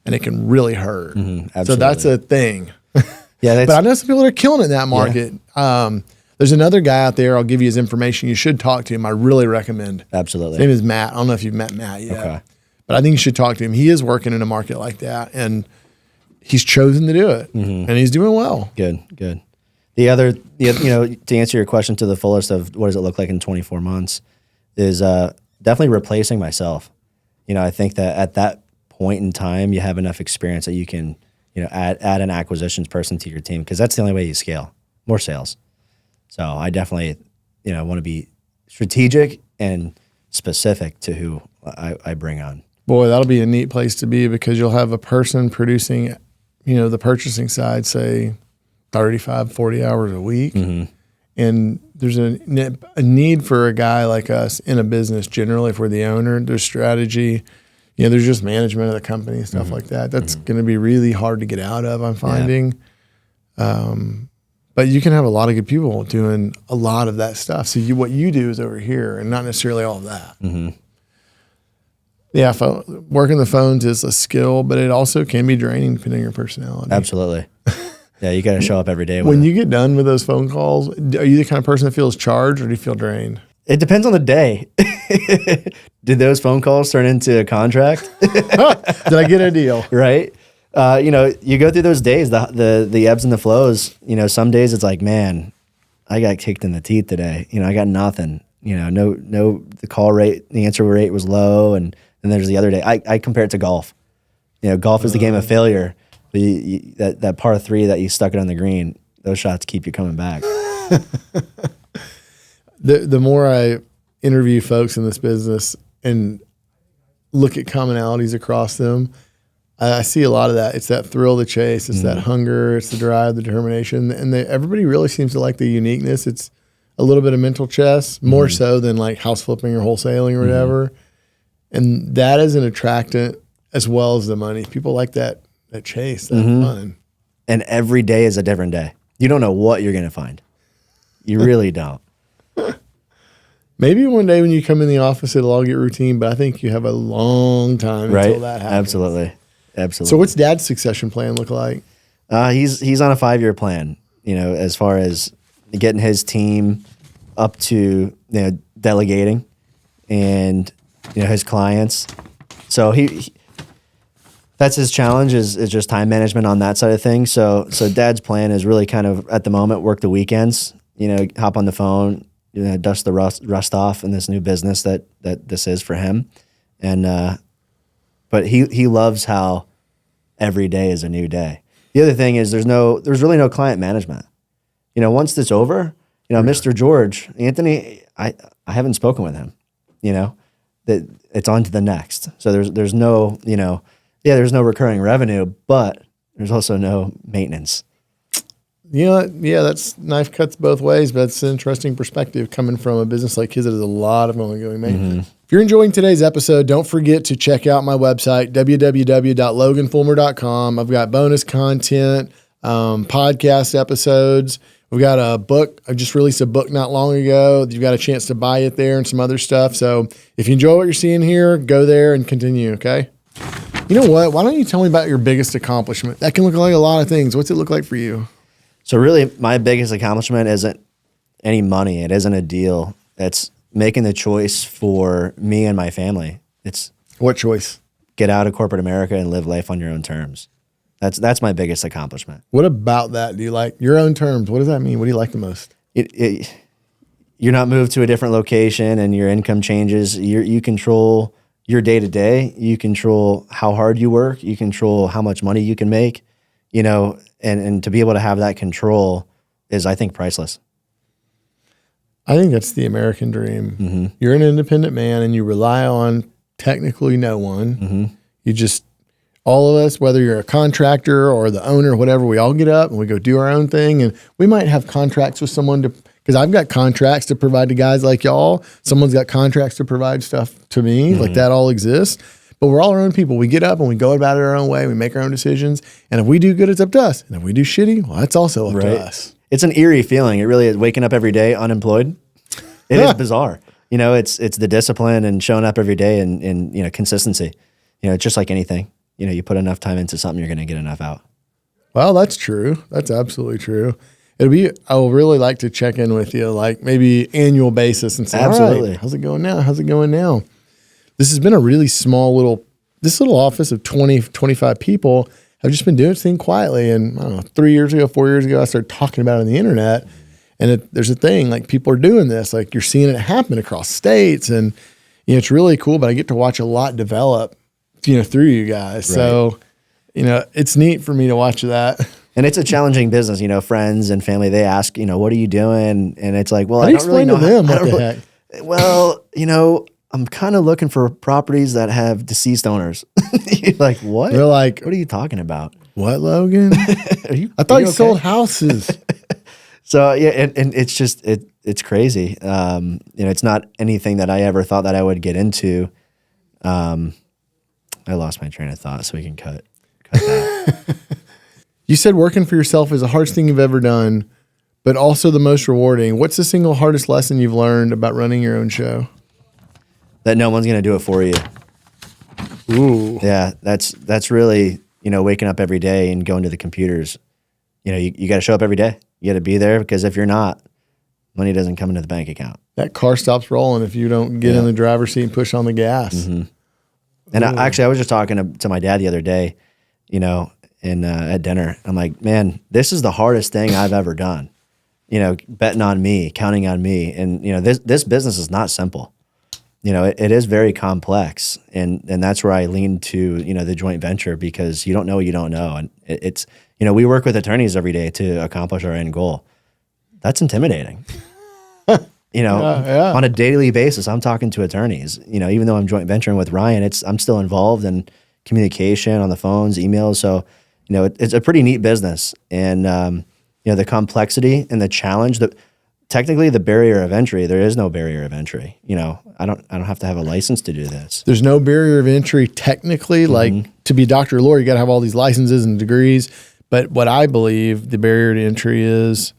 Speaker 1: and it can really hurt. So that's a thing. But I know some people that are killing it in that market. There's another guy out there. I'll give you his information. You should talk to him. I really recommend.
Speaker 2: Absolutely.
Speaker 1: His name is Matt. I don't know if you've met Matt yet, but I think you should talk to him. He is working in a market like that, and he's chosen to do it, and he's doing well.
Speaker 2: Good. The other, to answer your question to the fullest of what does it look like in 24 months is definitely replacing myself. I think that at that point in time, you have enough experience that you can, add an acquisitions person to your team because that's the only way you scale. More sales. So I definitely, want to be strategic and specific to who I bring on.
Speaker 1: Boy, that'll be a neat place to be because you'll have a person producing, the purchasing side, say 35, 40 hours a week. And there's a need for a guy like us in a business generally, if we're the owner, there's strategy, there's just management of the company, stuff like that. That's going to be really hard to get out of, I'm finding. But you can have a lot of good people doing a lot of that stuff. So what you do is over here and not necessarily all of that. Yeah, working the phones is a skill, but it also can be draining depending on your personality.
Speaker 2: Absolutely. Yeah, you got to show up every day.
Speaker 1: When you get done with those phone calls, are you the kind of person that feels charged or do you feel drained?
Speaker 2: It depends on the day. Did those phone calls turn into a contract?
Speaker 1: Did I get a deal?
Speaker 2: Right. You go through those days, the ebbs and the flows. Some days it's like, man, I got kicked in the teeth today. I got nothing. The call rate, the answer rate was low, and then there's the other day. I compare it to golf. Golf is the game of failure But that par 3 that you stuck it on the green, those shots keep you coming back.
Speaker 1: The more I interview folks in this business and look at commonalities across them, I see a lot of that. It's that thrill of the chase. It's that hunger. It's the drive, the determination. And everybody really seems to like the uniqueness. It's a little bit of mental chess, more so than like house flipping or wholesaling or whatever. And that is an attractant as well as the money. People like that chase, that fun.
Speaker 2: And every day is a different day. You don't know what you're going to find. You really don't.
Speaker 1: Maybe one day when you come in the office, it'll all get routine, but I think you have a long time until that happens.
Speaker 2: Absolutely.
Speaker 1: So what's Dad's succession plan look like?
Speaker 2: He's on a 5-year plan, as far as getting his team up to, delegating and, his clients. So that's his challenge is just time management on that side of things. So Dad's plan is really kind of at the moment work the weekends, hop on the phone, dust the rust off in this new business that this is for him. And, but he loves how every day is a new day. The other thing is there's really no client management. Once this over, Mr. George, Anthony, I haven't spoken with him, that it's on to the next. So there's no, there's no recurring revenue, but there's also no maintenance.
Speaker 1: That's knife cuts both ways, but it's an interesting perspective coming from a business like his that has a lot of ongoing maintenance. If you're enjoying today's episode, don't forget to check out my website, www.loganfullmer.com. I've got bonus content, podcast episodes. We've got a book. I just released a book not long ago. You've got a chance to buy it there and some other stuff. So if you enjoy what you're seeing here, go there and continue, okay? You know what? Why don't you tell me about your biggest accomplishment? That can look like a lot of things. What's it look like for you?
Speaker 2: So really, my biggest accomplishment isn't any money. It isn't a deal. It's making the choice for me and my family. It's
Speaker 1: what choice?
Speaker 2: Get out of corporate America and live life on your own terms. That's my biggest accomplishment.
Speaker 1: What about that? Do you like your own terms? What does that mean? What do you like the most?
Speaker 2: You're not moved to a different location and your income changes. You control your day-to-day. You control how hard you work. You control how much money you can make. And to be able to have that control is, I think, priceless.
Speaker 1: I think that's the American dream. You're an independent man and you rely on technically no one. You just, all of us, whether you're a contractor or the owner or whatever, we all get up and we go do our own thing. And we might have contracts with someone because I've got contracts to provide to guys like y'all. Someone's got contracts to provide stuff to me. Like that all exists. But we're all our own people. We get up and we go about it our own way. We make our own decisions. And if we do good, it's up to us. And if we do shitty, well, that's also up to us.
Speaker 2: It's an eerie feeling. It really is. Waking up every day unemployed. It is bizarre. It's the discipline and showing up every day and consistency. It's just like anything. You put enough time into something, you're going to get enough out.
Speaker 1: Well, that's true. That's absolutely true. I would really like to check in with you, like maybe annual basis and say, absolutely. All right, how's it going now? How's it going now? This has been a really small this little office of 20, 25 people have just been doing this thing quietly. And I don't know, 4 years ago, I started talking about it on the internet. And there's a thing, like people are doing this, like you're seeing it happen across states. And, it's really cool, but I get to watch a lot develop, through you guys. Right. So, it's neat for me to watch that.
Speaker 2: And it's a challenging business, friends and family, they ask, what are you doing? And it's like, well,
Speaker 1: I don't really know.
Speaker 2: Them
Speaker 1: what the heck?
Speaker 2: Well, I'm kind of looking for properties that have deceased owners. You're like, what?
Speaker 1: They're like,
Speaker 2: what are you talking about?
Speaker 1: What, Logan? I thought you sold houses.
Speaker 2: So yeah, and it's just it's crazy. It's not anything that I ever thought that I would get into. I lost my train of thought, so we can cut that.
Speaker 1: You said working for yourself is the hardest thing you've ever done, but also the most rewarding. What's the single hardest lesson you've learned about running your own show?
Speaker 2: That no one's going to do it for you.
Speaker 1: Ooh.
Speaker 2: Yeah, that's really, waking up every day and going to the computers. You got to show up every day. You got to be there because if you're not, money doesn't come into the bank account.
Speaker 1: That car stops rolling if you don't get in the driver's seat and push on the gas.
Speaker 2: And I was just talking to my dad the other day, at dinner. I'm like, man, this is the hardest thing I've ever done. Betting on me, counting on me. And, this business is not simple. it is very complex, and that's where I lean to, the joint venture, because you don't know what you don't know. And it's, we work with attorneys every day to accomplish our end goal. That's intimidating. On a daily basis, I'm talking to attorneys, even though I'm joint venturing with Ryan, I'm still involved in communication on the phones, emails. So, it's a pretty neat business. And, the complexity and the challenge, that technically the barrier of entry, there is no barrier of entry. I don't have to have a license to do this.
Speaker 1: There's no barrier of entry technically. Like, to be a doctor or lawyer, you got to have all these licenses and degrees. But what I believe the barrier to entry is,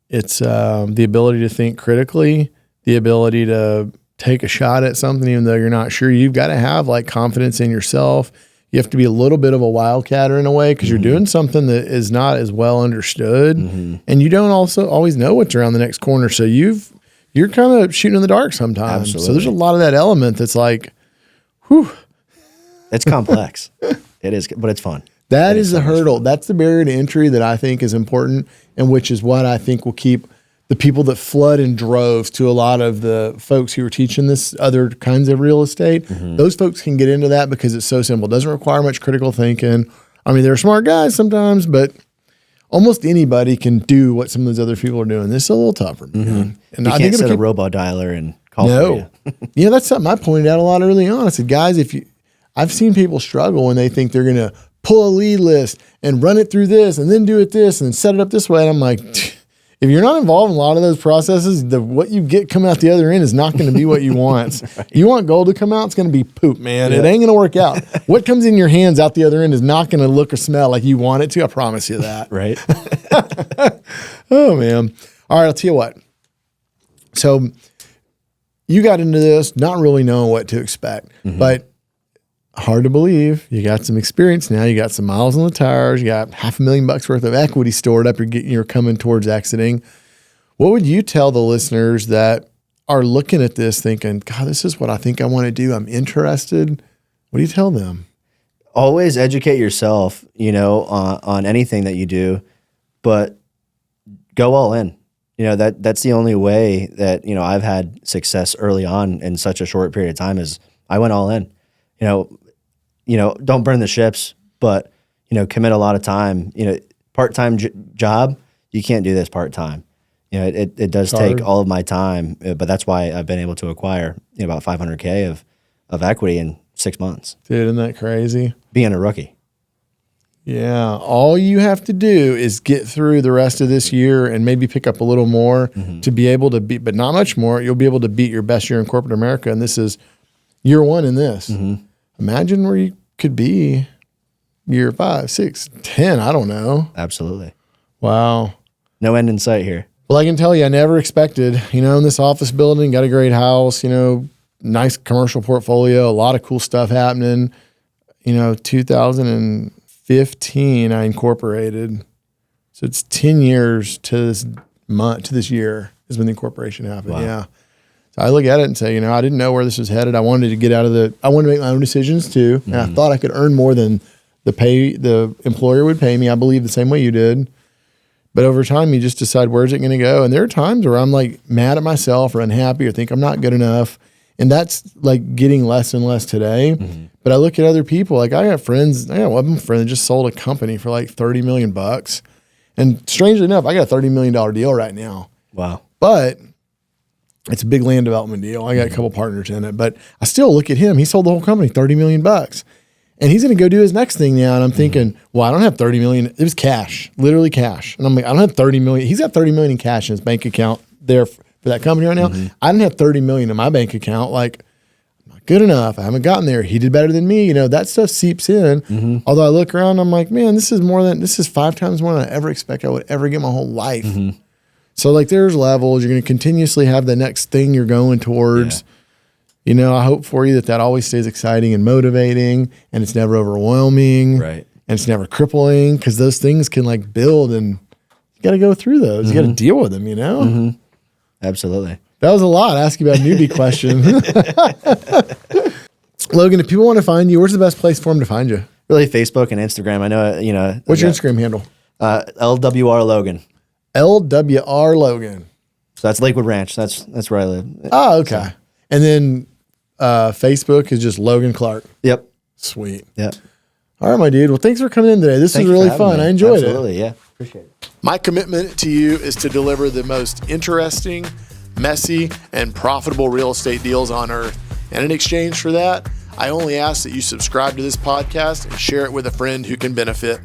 Speaker 1: it's the ability to think critically, the ability to take a shot at something even though you're not sure. You've got to have like confidence in yourself. You have to be a little bit of a wildcatter in a way, because you're doing something that is not as well understood, and you don't also always know what's around the next corner. So you're kind of shooting in the dark sometimes.
Speaker 2: Absolutely.
Speaker 1: So there's a lot of that element that's like, whew.
Speaker 2: It's complex. It is, but it's fun.
Speaker 1: That is the hurdle. That's the barrier to entry that I think is important, and which is what I think will keep the people that flood in droves to a lot of the folks who are teaching this other kinds of real estate. Those folks can get into that because it's so simple. It doesn't require much critical thinking. I mean, they're smart guys sometimes, but almost anybody can do what some of those other people are doing. This is a little tougher. And
Speaker 2: you can't set a robo dialer and call for you.
Speaker 1: That's something I pointed out a lot early on. I said, guys, I've seen people struggle when they think they're going to pull a lead list and run it through this and then do it this and set it up this way. And I'm like, if you're not involved in a lot of those processes, what you get coming out the other end is not going to be what you want. Right. You want gold to come out, it's going to be poop, man. Yeah. It ain't going to work out. What comes in your hands out the other end is not going to look or smell like you want it to. I promise you that.
Speaker 2: Right.
Speaker 1: Oh, man. All right, I'll tell you what. So you got into this not really knowing what to expect, but hard to believe. You got some experience now. You got some miles on the tires. You got $500,000 worth of equity stored up. You're coming towards exiting. What would you tell the listeners that are looking at this thinking, God, this is what I think I want to do. I'm interested. What do you tell them?
Speaker 2: Always educate yourself, on anything that you do, but go all in. That's the only way that, I've had success early on in such a short period of time is I went all in. Don't burn the ships, but, commit a lot of time. Part-time job, you can't do this part-time. It does take all of my time, but that's why I've been able to acquire about $500K of equity in 6 months.
Speaker 1: Dude, isn't that crazy?
Speaker 2: Being a rookie.
Speaker 1: Yeah. All you have to do is get through the rest of this year and maybe pick up a little more to be able to beat, but not much more. You'll be able to beat your best year in corporate America. And this is year one in this. Imagine where you could be year 5, 6, 10. I don't know.
Speaker 2: Absolutely.
Speaker 1: Wow.
Speaker 2: No end in sight here.
Speaker 1: Well, I can tell you, I never expected, in this office building, got a great house, nice commercial portfolio, a lot of cool stuff happening. 2015, I incorporated. So it's 10 years to this month, to this year is when the incorporation happened. Wow. Yeah. So I look at it and say, I didn't know where this was headed. I wanted to get out of I wanted to make my own decisions too. And I thought I could earn more than the employer would pay me. I believe the same way you did. But over time, you just decide, where's it going to go? And there are times where I'm like mad at myself or unhappy or think I'm not good enough. And that's like getting less and less today. But I look at other people, like I got friends, I got one friend that just sold a company for like $30 million. And strangely enough, I got a $30 million deal right now.
Speaker 2: Wow.
Speaker 1: But it's a big land development deal. I got a couple partners in it, but I still look at him. He sold the whole company, $30 million. And he's going to go do his next thing now. And I'm thinking, well, I don't have $30 million. It was cash, literally cash. And I'm like, I don't have $30 million. He's got $30 million in cash in his bank account there for that company right now. I didn't have $30 million in my bank account. Like, I'm not good enough. I haven't gotten there. He did better than me. That stuff seeps in. Although I look around, I'm like, man, this is 5 times more than I ever expect I would ever get my whole life. So like there's levels. You're going to continuously have the next thing you're going towards. Yeah. I hope for you that always stays exciting and motivating, and it's never overwhelming.
Speaker 2: Right.
Speaker 1: And it's never crippling, because those things can like build, and you got to go through those. You got to deal with them,
Speaker 2: Absolutely.
Speaker 1: That was a lot. Ask you about a newbie question. Logan, if people want to find you, where's the best place for them to find you?
Speaker 2: Really Facebook and Instagram. I know,
Speaker 1: What's your Instagram handle?
Speaker 2: LWR Logan.
Speaker 1: LWR Logan.
Speaker 2: So that's Lakewood Ranch. That's where I live.
Speaker 1: Oh, okay. And then Facebook is just Logan Clark.
Speaker 2: Yep.
Speaker 1: Sweet.
Speaker 2: Yep.
Speaker 1: All right, my dude. Well, thanks for coming in today. This
Speaker 2: Thank
Speaker 1: was
Speaker 2: you for
Speaker 1: really
Speaker 2: having
Speaker 1: fun.
Speaker 2: me.
Speaker 1: I enjoyed it.
Speaker 2: Absolutely. Yeah. Appreciate it.
Speaker 1: My commitment to you is to deliver the most interesting, messy, and profitable real estate deals on earth. And in exchange for that, I only ask that you subscribe to this podcast and share it with a friend who can benefit.